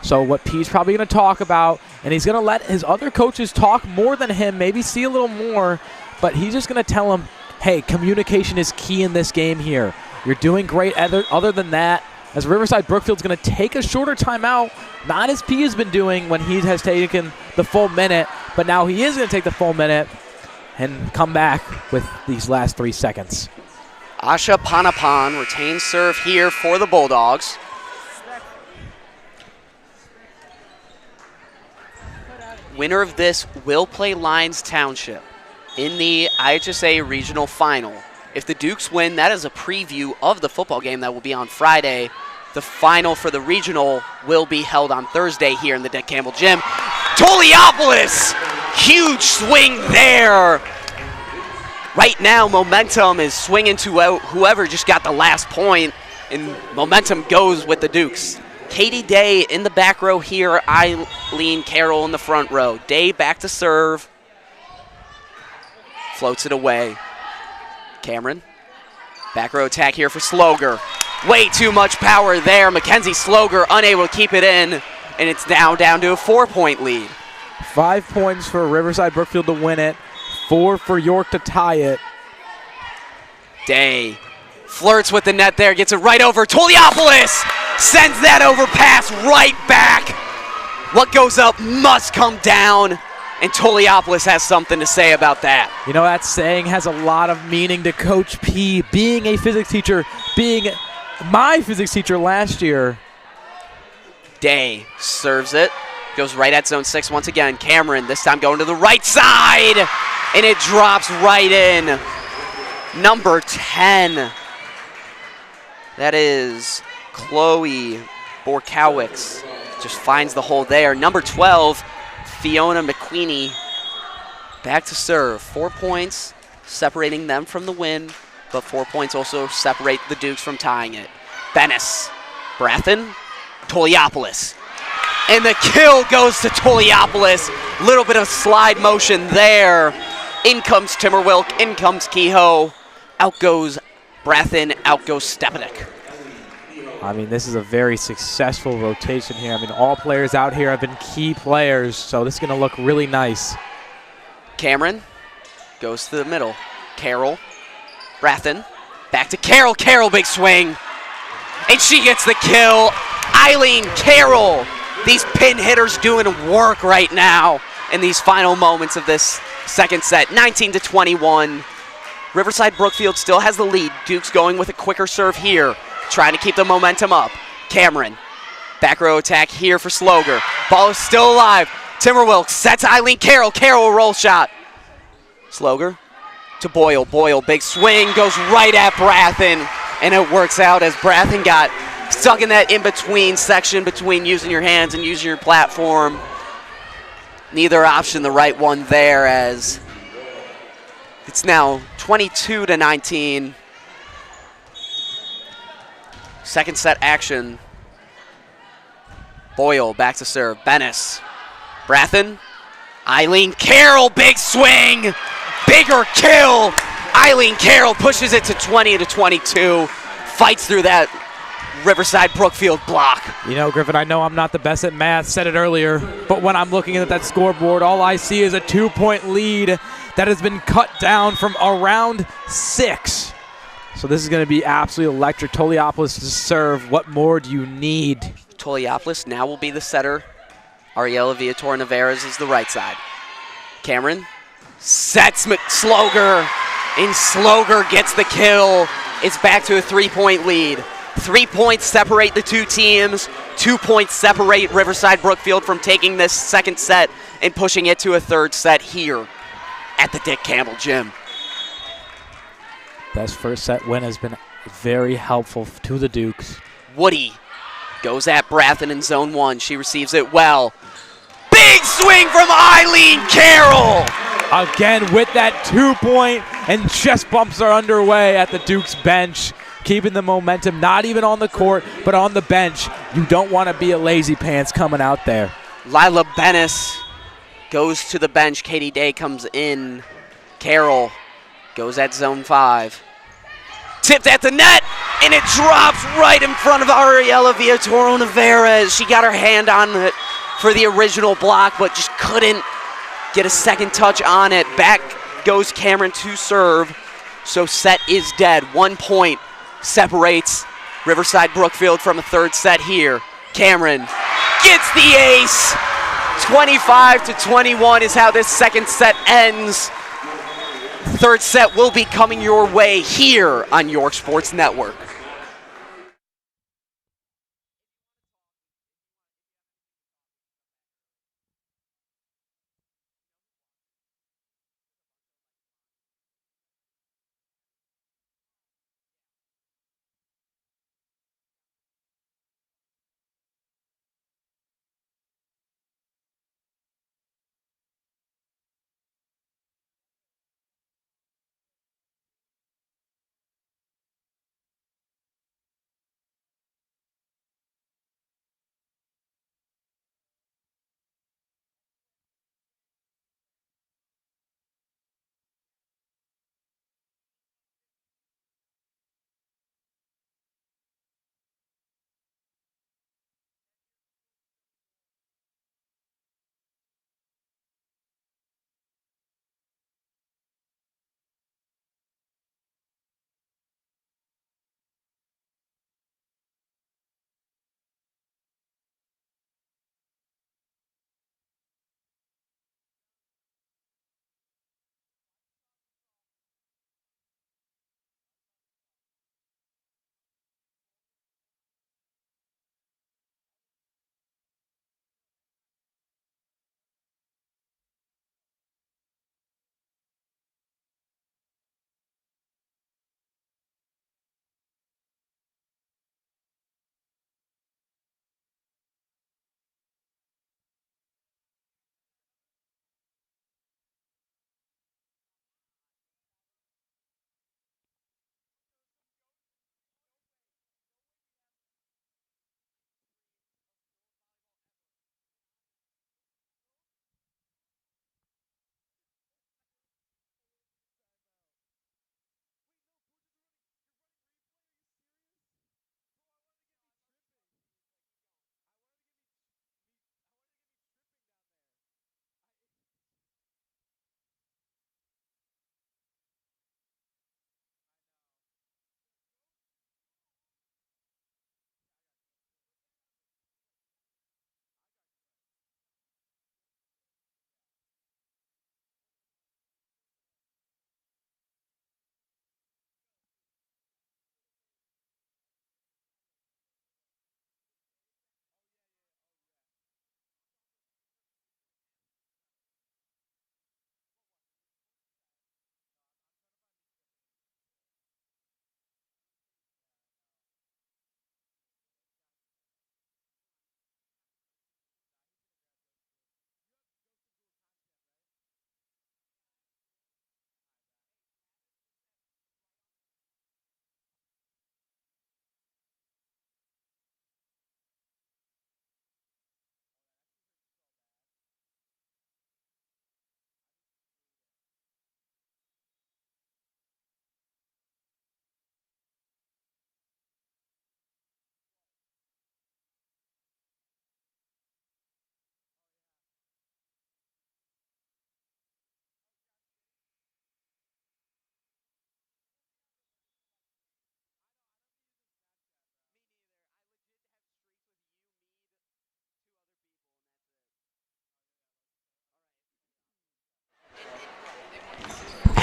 So what P's probably going to talk about, and he's going to let his other coaches talk more than him, maybe see a little more, but he's just going to tell him, hey, communication is key in this game here. You're doing great other than that. As Riverside-Brookfield's going to take a shorter timeout, not as P has been doing when he has taken the full minute, but now he is going to take the full minute and come back with these last 3 seconds. Asha Panapan retains serve here for the Bulldogs. Winner of this will play Lyons Township in the IHSA Regional Final. If the Dukes win, that is a preview of the football game that will be on Friday. The final for the regional will be held on Thursday here in the Dick Campbell Gym. Toliopoulos, huge swing there. Right now, momentum is swinging to whoever just got the last point, and momentum goes with the Dukes. Katie Day in the back row here, Eileen Carroll in the front row. Day back to serve. Floats it away. Cameron, back row attack here for Sloger. Way too much power there. Mackenzie Sloger unable to keep it in, and it's now down to a 4-point lead. 5 points for Riverside-Brookfield to win it, 4 for York to tie it. Day flirts with the net there, gets it right over. Toliopoulos sends that overpass right back. What goes up must come down, and Toliopoulos has something to say about that. You know, that saying has a lot of meaning to Coach P. Being a physics teacher, being my physics teacher last year. Day serves it. Goes right at zone 6 once again. Cameron, this time going to the right side. And it drops right in. Number 10. That is Chloe Borkowicz. Just finds the hole there. Number 12, Fiona McQueenie. Back to serve. 4 points separating them from the win, but 4 points also separate the Dukes from tying it. Bennis, Brathen, Toliopoulos. And the kill goes to Toliopoulos. Little bit of slide motion there. In comes Timmerwilk, in comes Kehoe. Out goes Brathen, out goes Stepanek. I mean, this is a very successful rotation here. I mean, all players out here have been key players, so this is going to look really nice. Cameron goes to the middle. Carroll, Brathen, back to Carroll. Carroll, big swing. And she gets the kill. Eileen Carroll. These pin hitters doing work right now in these final moments of this second set. 19-21. Riverside-Brookfield still has the lead. Duke's going with a quicker serve here, trying to keep the momentum up. Cameron, back row attack here for Sloger. Ball is still alive. Timberwilk sets Eileen Carroll. Carroll roll shot. Sloger to Boyle. Boyle, big swing, goes right at Brathen, and it works out as Brathen got stuck in that in-between section between using your hands and using your platform. Neither option the right one there, as it's now 22-19. Second set action. Boyle back to serve. Bennis. Brathen. Eileen Carroll, big swing. Bigger kill. Eileen Carroll pushes it to 20-22. Fights through that Riverside-Brookfield block. You know, Griffin, I know I'm not the best at math, said it earlier, but when I'm looking at that scoreboard, all I see is a 2-point lead that has been cut down from around 6. So this is going to be absolutely electric. Toliopoulos to serve. What more do you need? Toliopoulos now will be the setter. Ariella Viator-Navarez is the right side. Cameron sets Sloger, and Sloger gets the kill. It's back to a 3-point lead. 3 points separate the two teams. 2 points separate Riverside-Brookfield from taking this second set and pushing it to a third set here at the Dick Campbell Gym. That first set win has been very helpful to the Dukes. Woody goes at Brathen in zone 1. She receives it well. Big swing from Eileen Carroll. Again with that 2-point, and chest bumps are underway at the Dukes bench, keeping the momentum not even on the court, but on the bench. You don't want to be a lazy pants coming out there. Lila Bennis goes to the bench. Katie Day comes in. Carroll goes at zone 5. Tipped at the net, and it drops right in front of Ariella Viator-Navarez. She got her hand on it for the original block, but just couldn't get a second touch on it. Back goes Cameron to serve, so set is dead. 1 point separates Riverside-Brookfield from a third set here. Cameron gets the ace. 25-21 is how this second set ends. Third set will be coming your way here on York Sports Network.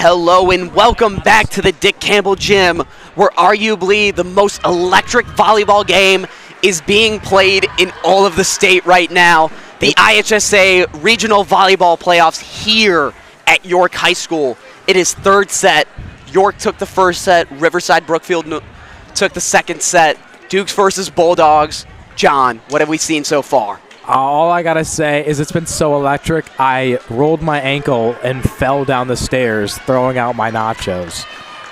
Hello and welcome back to the Dick Campbell Gym, where arguably the most electric volleyball game is being played in all of the state right now. The IHSA Regional Volleyball Playoffs here at York High School. It is third set. York took the first set. Riverside-Brookfield took the second set. Dukes versus Bulldogs. John, what have we seen so far? All I gotta say is it's been so electric. I rolled my ankle and fell down the stairs throwing out my nachos.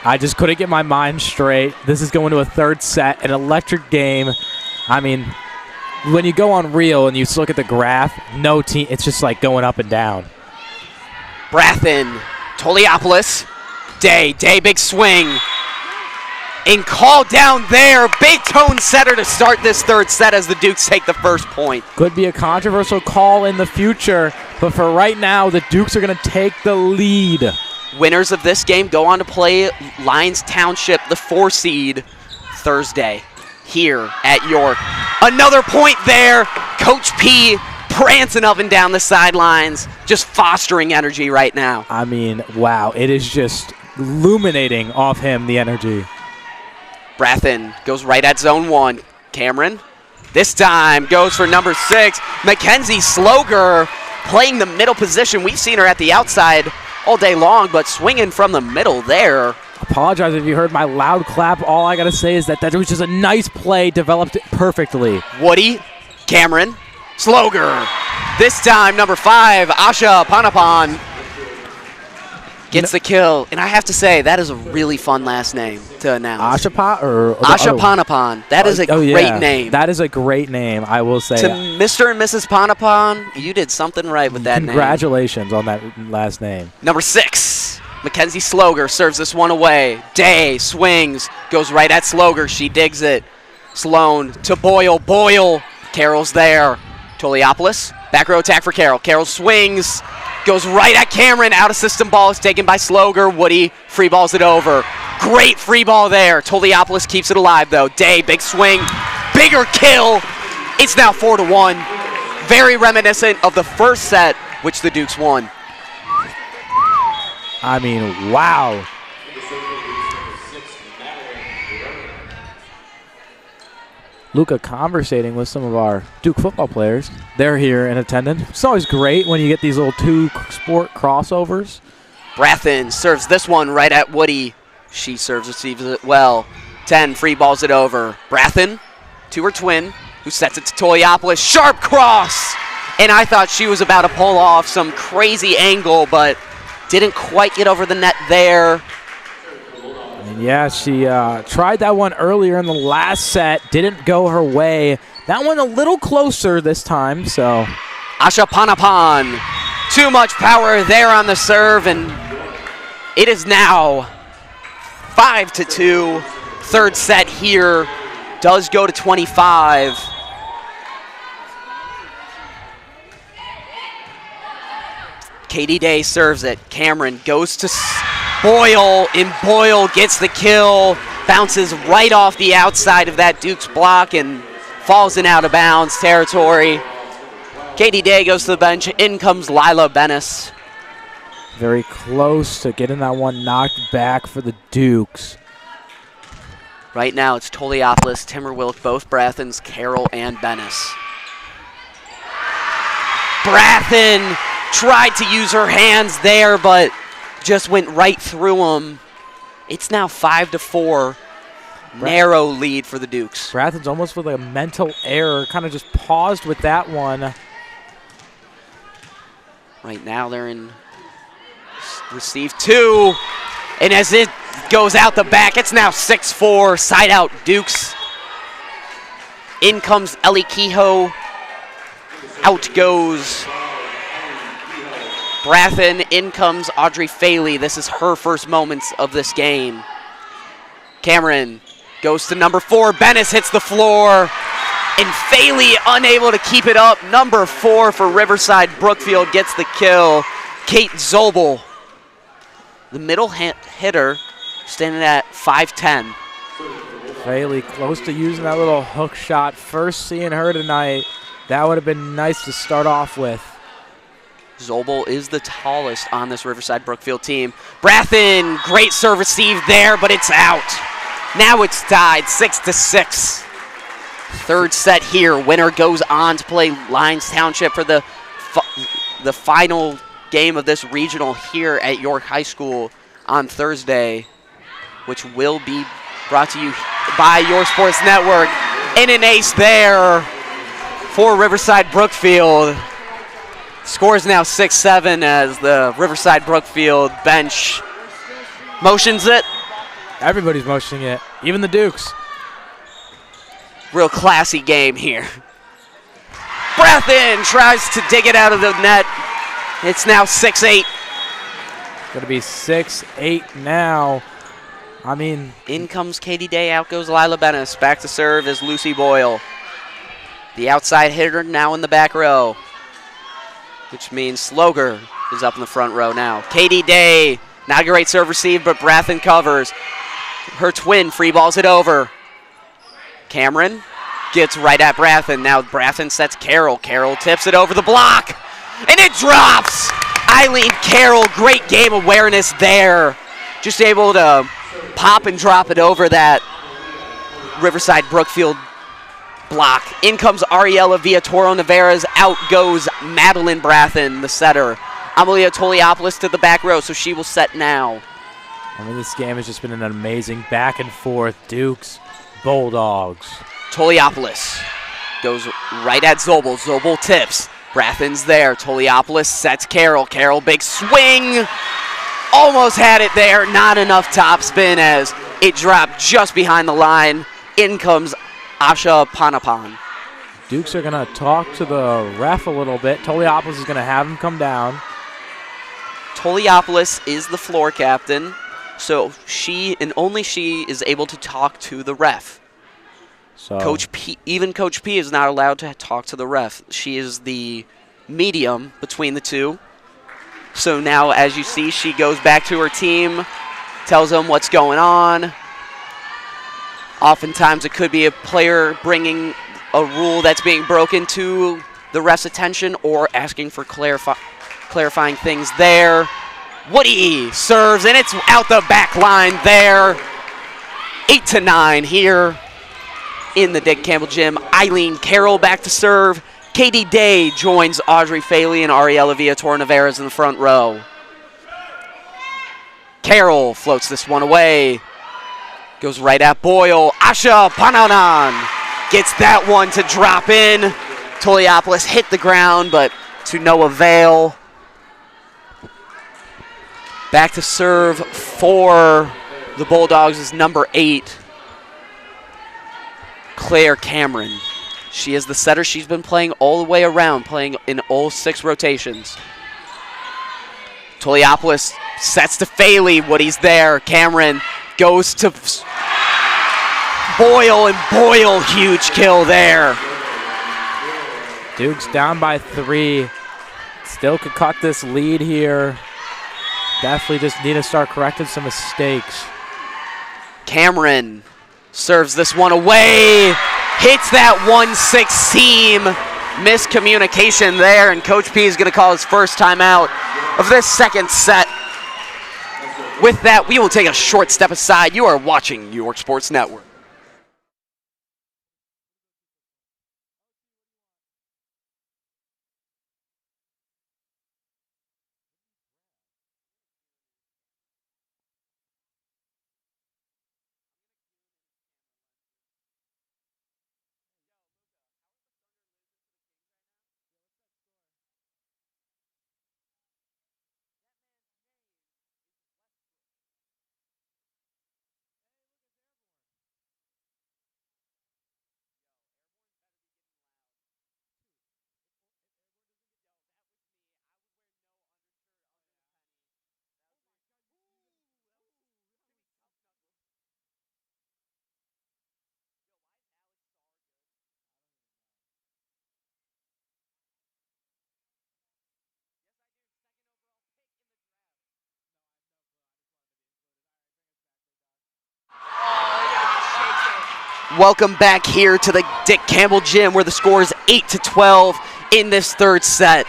I just couldn't get my mind straight. This is going to a third set, an electric game. I mean, when you go on Reel and you look at the graph, no team, it's just like going up and down. Brathen, Toliopolis, Day, big swing. And call down there, big tone setter to start this third set as the Dukes take the first point. Could be a controversial call in the future, but for right now, the Dukes are going to take the lead. Winners of this game go on to play Lyons Township, the 4 seed, Thursday here at York. Another point there. Coach P prancing up and down the sidelines, just fostering energy right now. I mean, wow, it is just illuminating off him, the energy. Brathen goes right at zone 1. Cameron, this time, goes for number 6. Mackenzie Sloger playing the middle position. We've seen her at the outside all day long, but swinging from the middle there. Apologize if you heard my loud clap. All I got to say is that was just a nice play, developed perfectly. Woody, Cameron, Sloger. This time, number 5, Asha Panapan gets the kill. And I have to say, that is a really fun last name to announce. Asha Panapan. That is a great name. That is a great name, I will say. To Mr. and Mrs. Panapan, you did something right with that name. Congratulations on that last name. Number 6, Mackenzie Sloger serves this one away. Day swings, goes right at Sloger. She digs it. Sloan to Boyle. Boyle. Carroll's there. Toliopolis. Back row attack for Carroll. Carroll swings. Goes right at Cameron. Out of system ball is taken by Sloger. Woody free balls it over. Great free ball there. Toliopolis keeps it alive though. Day, big swing. Bigger kill. It's now 4-1. Very reminiscent of the first set, which the Dukes won. I mean, wow. Luca conversating with some of our Duke football players. They're here in attendance. It's always great when you get these little 2-sport crossovers. Brathen serves this one right at Woody. She receives it well. 10, free balls it over. Brathen to her twin, who sets it to Toliopolis. Sharp cross! And I thought she was about to pull off some crazy angle, but didn't quite get over the net there. And yeah, she tried that one earlier in the last set. Didn't go her way. That one a little closer this time, so. Asha Panapan. Too much power there on the serve, and it is now 5-2. Third set here does go to 25. Katie Day serves it. Cameron goes to Boyle, and Boyle gets the kill. Bounces right off the outside of that Dukes block and falls in out of bounds territory. Katie Day goes to the bench. In comes Lila Bennis. Very close to getting that one knocked back for the Dukes. Right now it's Toliopolis, Timberwilk, both Brathens, Carroll, and Bennis. Brathen tried to use her hands there, but just went right through them. It's now 5-4. Narrow lead for the Dukes. Brathen's almost with a mental error, kind of just paused with that one. Right now they're in receive 2. And as it goes out the back, it's now 6-4. Side out Dukes. In comes Ellie Kehoe. Out goes Brathen. In comes Audrey Faley. This is her first moments of this game. Cameron goes to number 4. Bennis hits the floor. And Faley unable to keep it up. Number 4 for Riverside-Brookfield gets the kill. Kate Zobel, the middle hitter, standing at 5'10". Faley close to using that little hook shot. First seeing her tonight. That would have been nice to start off with. Zobel is the tallest on this Riverside-Brookfield team. Brathen, great serve receive there, but it's out. Now it's tied 6-6. Third set here. Winner goes on to play Lyons Township for the final game of this regional here at York High School on Thursday, which will be brought to you by Your Sports Network. And an ace there for Riverside-Brookfield. Score is now 6-7 as the Riverside-Brookfield bench motions it. Everybody's motioning it, even the Dukes. Real classy game here. Brathen tries to dig it out of the net. It's now 6-8. Going to be 6-8 now. I mean, in comes Katie Day, out goes Lila Bennis. Back to serve is Lucy Boyle. The outside hitter now in the back row, which means Sloger is up in the front row now. Katie Day, not a great serve receive, but Brathen covers. Her twin free balls it over. Cameron gets right at Brathen. Now Brathen sets Carroll. Carroll tips it over the block, and it drops. Eileen Carroll, great game awareness there. Just able to pop and drop it over that Riverside-Brookfield block. In comes Ariella Villatoro-Navarez. Out goes Madeline Brathen, the setter. Amelia Toliopoulos to the back row, so she will set now. I mean, this game has just been an amazing back and forth. Dukes, Bulldogs. Toliopoulos goes right at Zobel. Zobel tips. Brathen's there. Toliopoulos sets Carroll. Carroll, big swing. Almost had it there. Not enough top spin as it dropped just behind the line. In comes Asha Panapan. Dukes are going to talk to the ref a little bit. Toliopoulos is going to have him come down. Toliopoulos is the floor captain, so she and only she is able to talk to the ref. So Coach P is not allowed to talk to the ref. She is the medium between the two. So now, as you see, she goes back to her team, tells them what's going on. Oftentimes, it could be a player bringing a rule that's being broken to the ref's attention or asking for clarifying things there. Woody serves, and it's out the back line there. 8-9 here in the Dick Campbell Gym. Eileen Carroll back to serve. Katie Day joins Audrey Faley and Ariella Villatoro-Navarez in the front row. Carroll floats this one away. Goes right at Boyle. Asha Pananan gets that one to drop in. Toliopoulos hit the ground, but to no avail. Back to serve for the Bulldogs is number 8, Claire Cameron. She is the setter. She's been playing all the way around, playing in all 6 rotations. Toliopoulos sets to Faley. Woody's there. Cameron goes to Boyle, and Boyle, huge kill there. Dukes down by 3. Still could cut this lead here. Definitely just need to start correcting some mistakes. Cameron serves this one away. Hits that 1-6 seam. Miscommunication there, and Coach P is going to call his first timeout of this second set. With that, we will take a short step aside. You are watching York Sports Network. Welcome back here to the Dick Campbell Gym, where the score is 8-12 in this third set.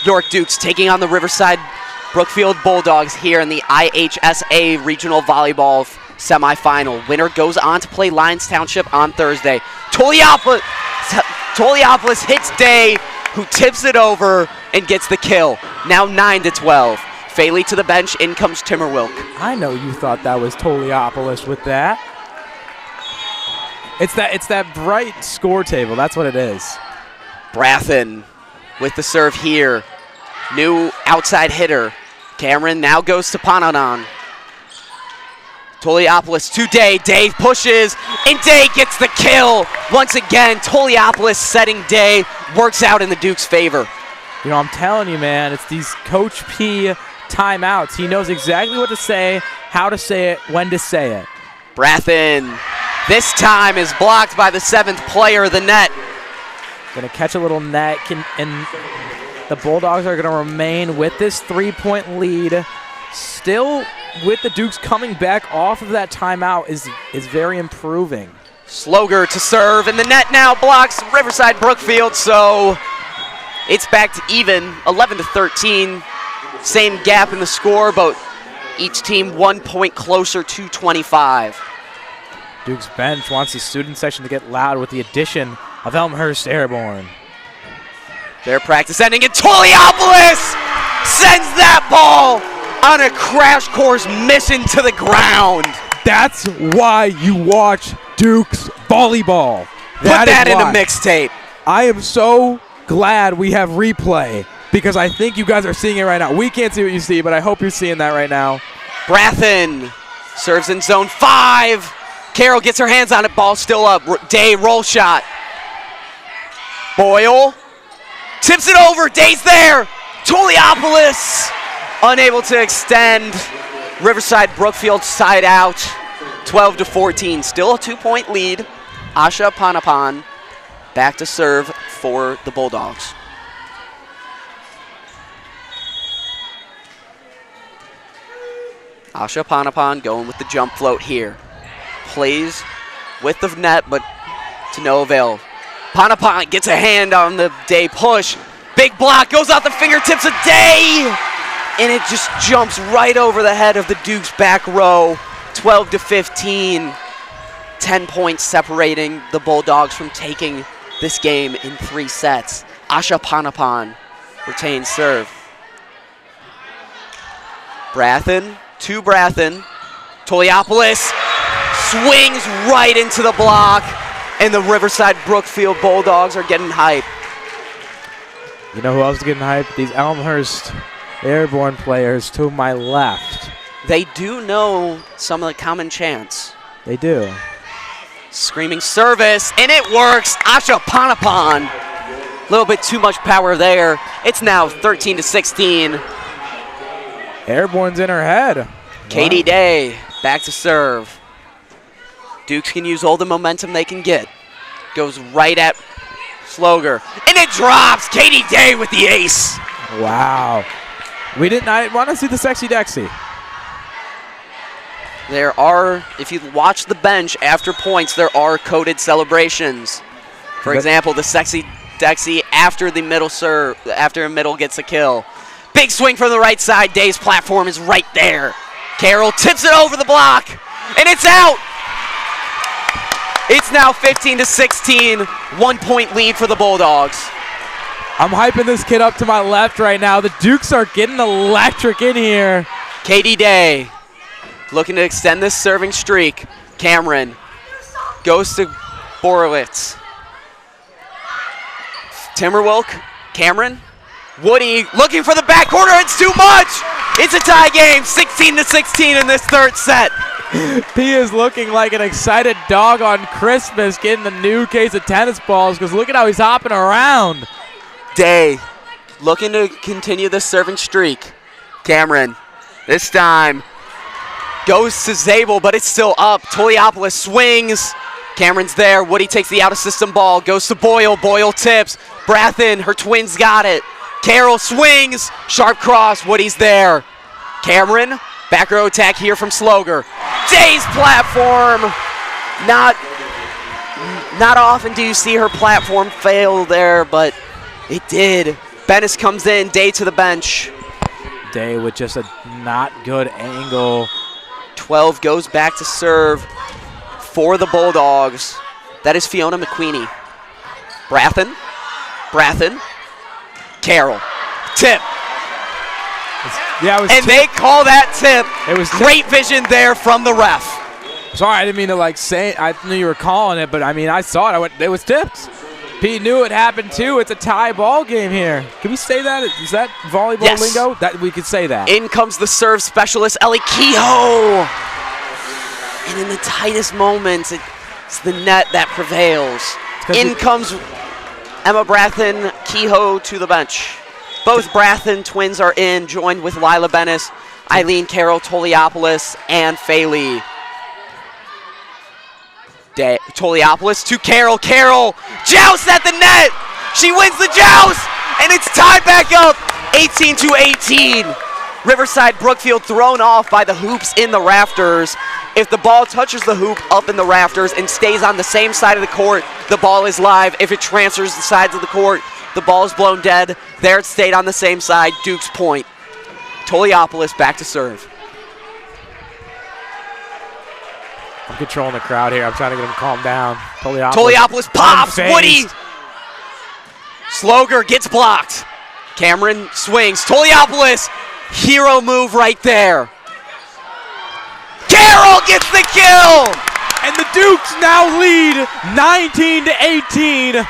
York Dukes taking on the Riverside-Brookfield Bulldogs here in the IHSA Regional Volleyball semifinal. Winner goes on to play Lyons Township on Thursday. Toliopoulos hits Day, who tips it over and gets the kill. Now 9-12. Faley to the bench, in comes Timmerwilk. I know you thought that was Toliopoulos with that. It's that bright score table. That's what it is. Brathen with the serve here. New outside hitter. Cameron now goes to Pananon. Toliopoulos to Day. Day pushes, and Day gets the kill. Once again, Toliopoulos setting Day. Works out in the Duke's favor. You know, I'm telling you, man, it's these Coach P timeouts. He knows exactly what to say, how to say it, when to say it. Brathen this time is blocked by the 7th player of the net. Gonna catch a little net, and the Bulldogs are gonna remain with this 3-point lead. Still with the Dukes coming back off of that timeout is very improving. Sloger to serve, and the net now blocks Riverside-Brookfield, so it's back to even, 11-13. Same gap in the score, but each team 1 point closer to 25. Duke's bench wants the student section to get loud with the addition of Elmhurst Airborne. Their practice ending, and Toliopoulos sends that ball on a crash course mission to the ground. That's why you watch Duke's volleyball. Put that in a mixtape. I am so glad we have replay because I think you guys are seeing it right now. We can't see what you see, but I hope you're seeing that right now. Brathen serves in zone 5. Carroll gets her hands on it, ball still up. Day roll shot. Boyle tips it over, Day's there. Toliopoulos unable to extend. Riverside-Brookfield side out, 12-14. Still a 2-point lead. Asha Panapan back to serve for the Bulldogs. Asha Panapan going with the jump float here. Plays with the net, but to no avail. Panapan gets a hand on the Day push. Big block, goes out the fingertips of Day, and it just jumps right over the head of the Duke's back row. 12-15. 10 points separating the Bulldogs from taking this game in 3 sets. Asha Panapan retains serve. Brathen to Brathen. Toliopoulos swings right into the block, and the Riverside-Brookfield Bulldogs are getting hype. You know who else is getting hype? These Elmhurst Airborne players to my left. They do know some of the common chants. They do. Screaming service, and it works. Asha Panapan. A little bit too much power there. It's now 13-16. Airborne's in her head. Katie Day back to serve. Dukes can use all the momentum they can get. Goes right at Sloger, and it drops. Katie Day with the ace. Wow. I want to see the Sexy Dexy. There are, if you watch the bench after points, there are coded celebrations. For example, the Sexy Dexy after the middle serve, after a middle gets a kill. Big swing from the right side. Day's platform is right there. Carroll tips it over the block, and it's out. It's now 15-16, 1 point lead for the Bulldogs. I'm hyping this kid up to my left right now. The Dukes are getting electric in here. Katie Day looking to extend this serving streak. Cameron goes to Borowitz. Timberwolk, Cameron. Woody looking for the back corner. It's too much. It's a tie game, 16-16 in this third set. He is looking like an excited dog on Christmas getting the new case of tennis balls because look at how he's hopping around. Day looking to continue the serving streak. Cameron, this time, goes to Zabel, but it's still up. Toliopoulos swings. Cameron's there. Woody takes the out-of-system ball, goes to Boyle. Boyle tips. Brathen, her twins got it. Carroll swings. Sharp cross. Woody's there. Cameron, back row attack here from Sloger. Day's platform. Not often do you see her platform fail there, but it did. Bennis comes in, Day to the bench. Day with just a not good angle. 12 goes back to serve for the Bulldogs. That is Fiona McQueenie. Brathen. Carroll. Tip. Yeah, it was and they call that tip. It was great vision there from the ref. Sorry, I didn't mean to like say it. I knew you were calling it, but I mean, I saw it. It was tipped. Pete knew it happened too. It's a tie ball game here. Can we say that? Is that volleyball lingo? That we could say that. In comes the serve specialist, Ellie Kehoe. And in the tightest moments, it's the net that prevails. In comes Emma Brathen, Kehoe to the bench. Both Brathen twins are in, joined with Lila Bennis, Eileen Carroll, Toliopoulos, and Faley. Toliopoulos to Carroll. Carroll joust at the net. She wins the joust, and it's tied back up, 18-18. Riverside-Brookfield thrown off by the hoops in the rafters. If the ball touches the hoop up in the rafters and stays on the same side of the court, the ball is live. If it transfers the sides of the court, the ball is blown dead. There it stayed on the same side. Duke's point. Toliopoulos back to serve. I'm controlling the crowd here. I'm trying to get them calm down. Toliopoulos pops. Woody. Sloger gets blocked. Cameron swings. Toliopoulos. Hero move right there. Carroll gets the kill. And the Dukes now lead 19-18.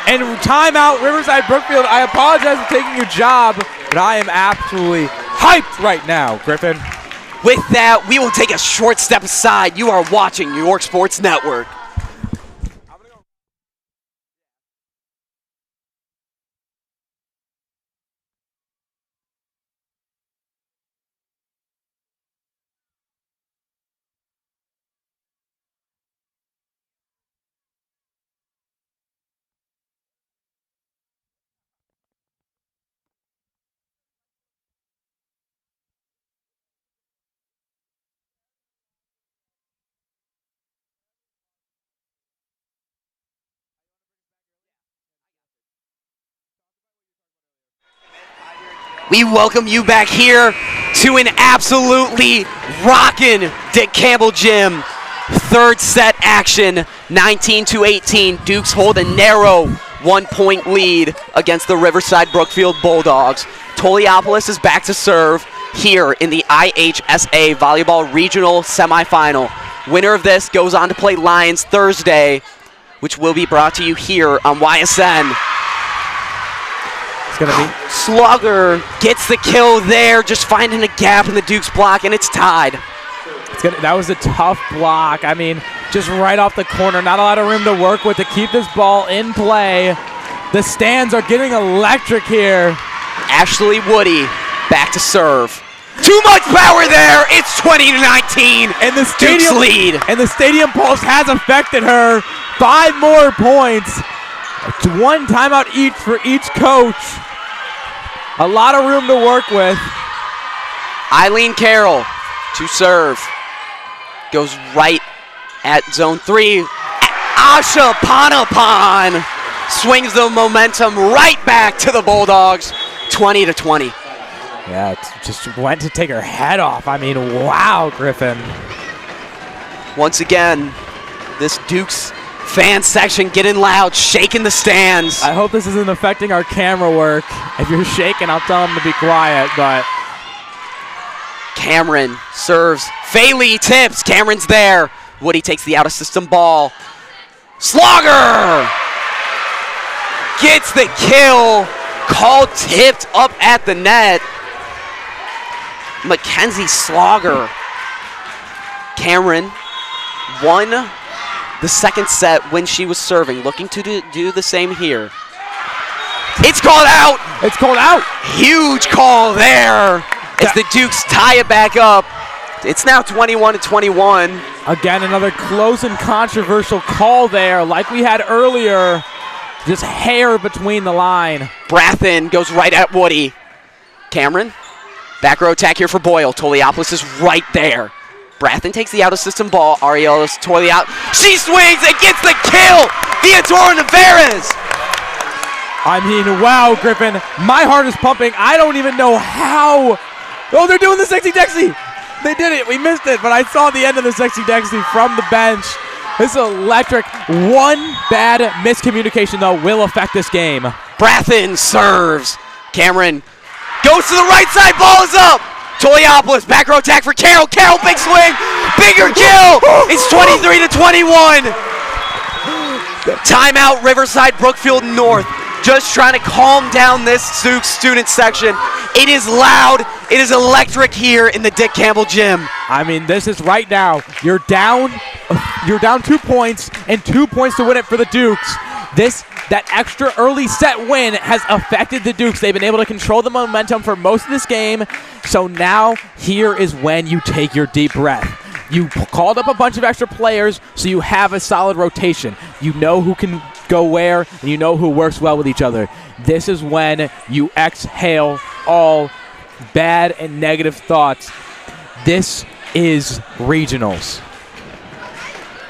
And timeout, Riverside-Brookfield. I apologize for taking your job, but I am absolutely hyped right now, Griffin. With that, we will take a short step aside. You are watching New York Sports Network. We welcome you back here to an absolutely rockin' Dick Campbell Gym. Third set action, 19-18. Dukes hold a narrow 1-point lead against the Riverside-Brookfield Bulldogs. Toliopoulos is back to serve here in the IHSA Volleyball Regional Semifinal. Winner of this goes on to play Lions Thursday, which will be brought to you here on YSN. Slugger gets the kill there, just finding a gap in the Dukes block, and it's tied. That was a tough block. I mean, just right off the corner, not a lot of room to work with to keep this ball in play. The stands are getting electric here. Ashley Woody back to serve. Too much power there. It's 20-19. And the stadium, Dukes lead. And the stadium pulse has affected her. 5 more points. 1 timeout each for each coach. A lot of room to work with. Eileen Carroll to serve. Goes right at zone 3. Asha Panapan swings the momentum right back to the Bulldogs. 20-20. Yeah, it just went to take her head off. I mean, wow, Griffin. Once again, this Dukes fan section getting loud, shaking the stands. I hope this isn't affecting our camera work. If you're shaking, I'll tell them to be quiet, but. Cameron serves. Faley tips. Cameron's there. Woody takes the out-of-system ball. Slogger gets the kill. Call tipped up at the net. Mackenzie Slogger. Cameron won the second set when she was serving, looking to do the same here. It's called out. It's called out. Huge call there as the Dukes tie it back up. It's now 21-21. Again, another close and controversial call there, like we had earlier. Just hair between the line. Brathen goes right at Woody. Cameron, back row attack here for Boyle. Toliopoulos is right there. Brathen takes the out-of-system ball. Ariella's Toliopoulos. She swings and gets the kill. Viatora Navarez. I mean, wow, Griffin. My heart is pumping. I don't even know how. Oh, they're doing the Sexy Dexy. They did it. We missed it, but I saw the end of the Sexy Dexy from the bench. This is electric. One bad miscommunication, though, will affect this game. Brathen serves. Cameron goes to the right side. Ball is up. Toliopoulos, back row attack for Carroll. Carroll, big swing. Bigger kill. It's 23-21. Timeout, Riverside-Brookfield North. Just trying to calm down this student section. It is loud. It is electric here in the Dick Campbell Gym. I mean, this is right now. You're down 2 points and 2 points to win it for the Dukes. That extra early set win has affected the Dukes. They've been able to control the momentum for most of this game. So now here is when you take your deep breath. You called up a bunch of extra players, so you have a solid rotation. You know who can go where, and you know who works well with each other. This is when you exhale all bad and negative thoughts. This is regionals.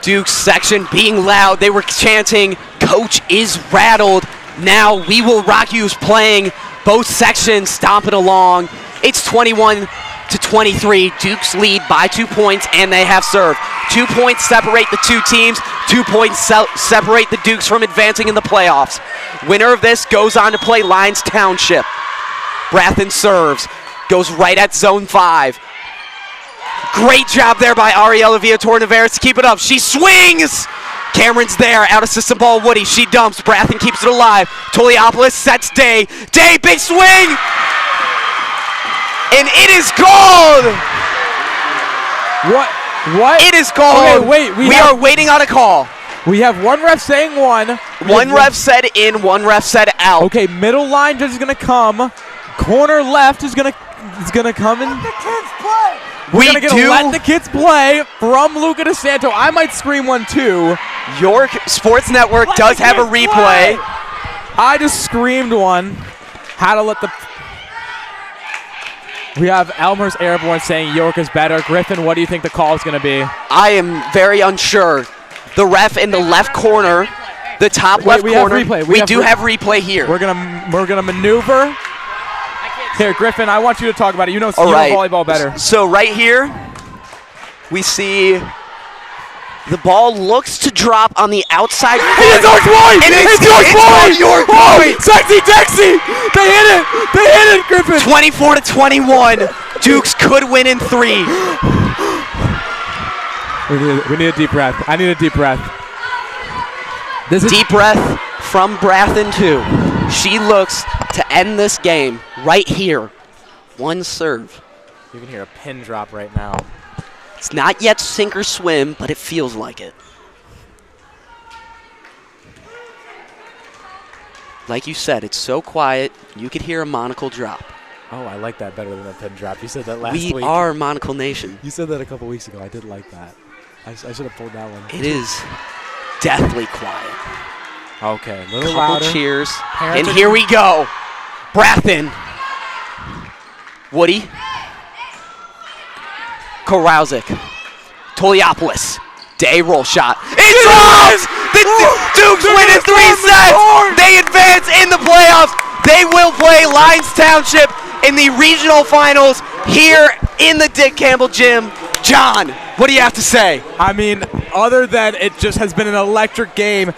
Duke's section being loud. They were chanting, "Coach is rattled." Now We Will Rock You's playing. Both sections stomping along. It's 21-23. Dukes lead by 2 points, and they have served. 2 points separate the two teams. 2 points separate the Dukes from advancing in the playoffs. Winner of this goes on to play Lyons Township. Brathen serves. Goes right at zone 5. Great job there by Ariella Villator-Navarez to keep it up. She swings! Cameron's there, out of system ball, Woody. She dumps. Brathen keeps it alive. Toliopoulos sets Day. Day, big swing! And it is called! What? It is called. Okay, wait. We are waiting on a call. We have one ref saying one. One ref said in, one ref said out. Okay, middle line judge is going to come. Corner left is going to come in. Let the kids play. We're going to let the kids play from Luca DeSanto. I might scream one too. York Sports Network does have a replay. I just screamed one. How to let the... We have Elmer's Airborne saying York is better. Griffin, what do you think the call is going to be? I am very unsure. The ref in the left corner, the top left corner. We do have replay here. We're gonna maneuver. Here, Griffin, I want you to talk about it. You know volleyball better. So right here, we see the ball looks to drop on the outside. It's York point! It's York point! Sexy Dexy! They hit it! They hit it, Griffin! 24-21. Dukes could win in 3. We need a deep breath. I need a deep breath. Deep breath from Brathen too. She looks to end this game right here. One serve. You can hear a pin drop right now. It's not yet sink or swim, but it feels like it. Like you said, it's so quiet, you could hear a monocle drop. Oh, I like that better than a pin drop. You said that last week. We are Monocle Nation. You said that a couple weeks ago. I did like that. I should have pulled that one. It is deathly quiet. Okay, a little Couple louder. cheers, and here we go. Brathen, Woody, Korowzik, Toliopoulos, Day roll shot. It drops! The Dukes win in 3 sets. They advance in the playoffs. They will play Lyons Township in the regional finals here in the Dick Campbell Gym. John, what do you have to say? I mean, other than it just has been an electric game,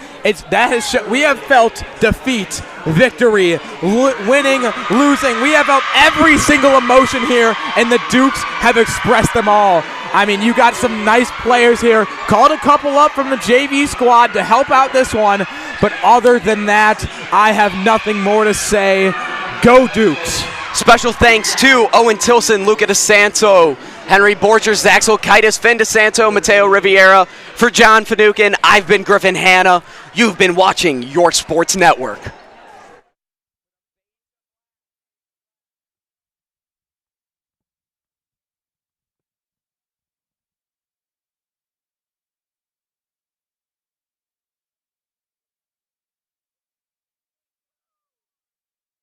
we have felt defeat, victory, winning, losing. We have felt every single emotion here, and the Dukes have expressed them all. I mean, you got some nice players here. Called a couple up from the JV squad to help out this one, but other than that, I have nothing more to say. Go Dukes. Special thanks to Owen Tilson, Luca DeSanto, Henry Borchers, Zach Silkaitis, Finn DeSanto, Mateo Riviera. For John Finucane, I've been Griffin Hanna. You've been watching York Sports Network.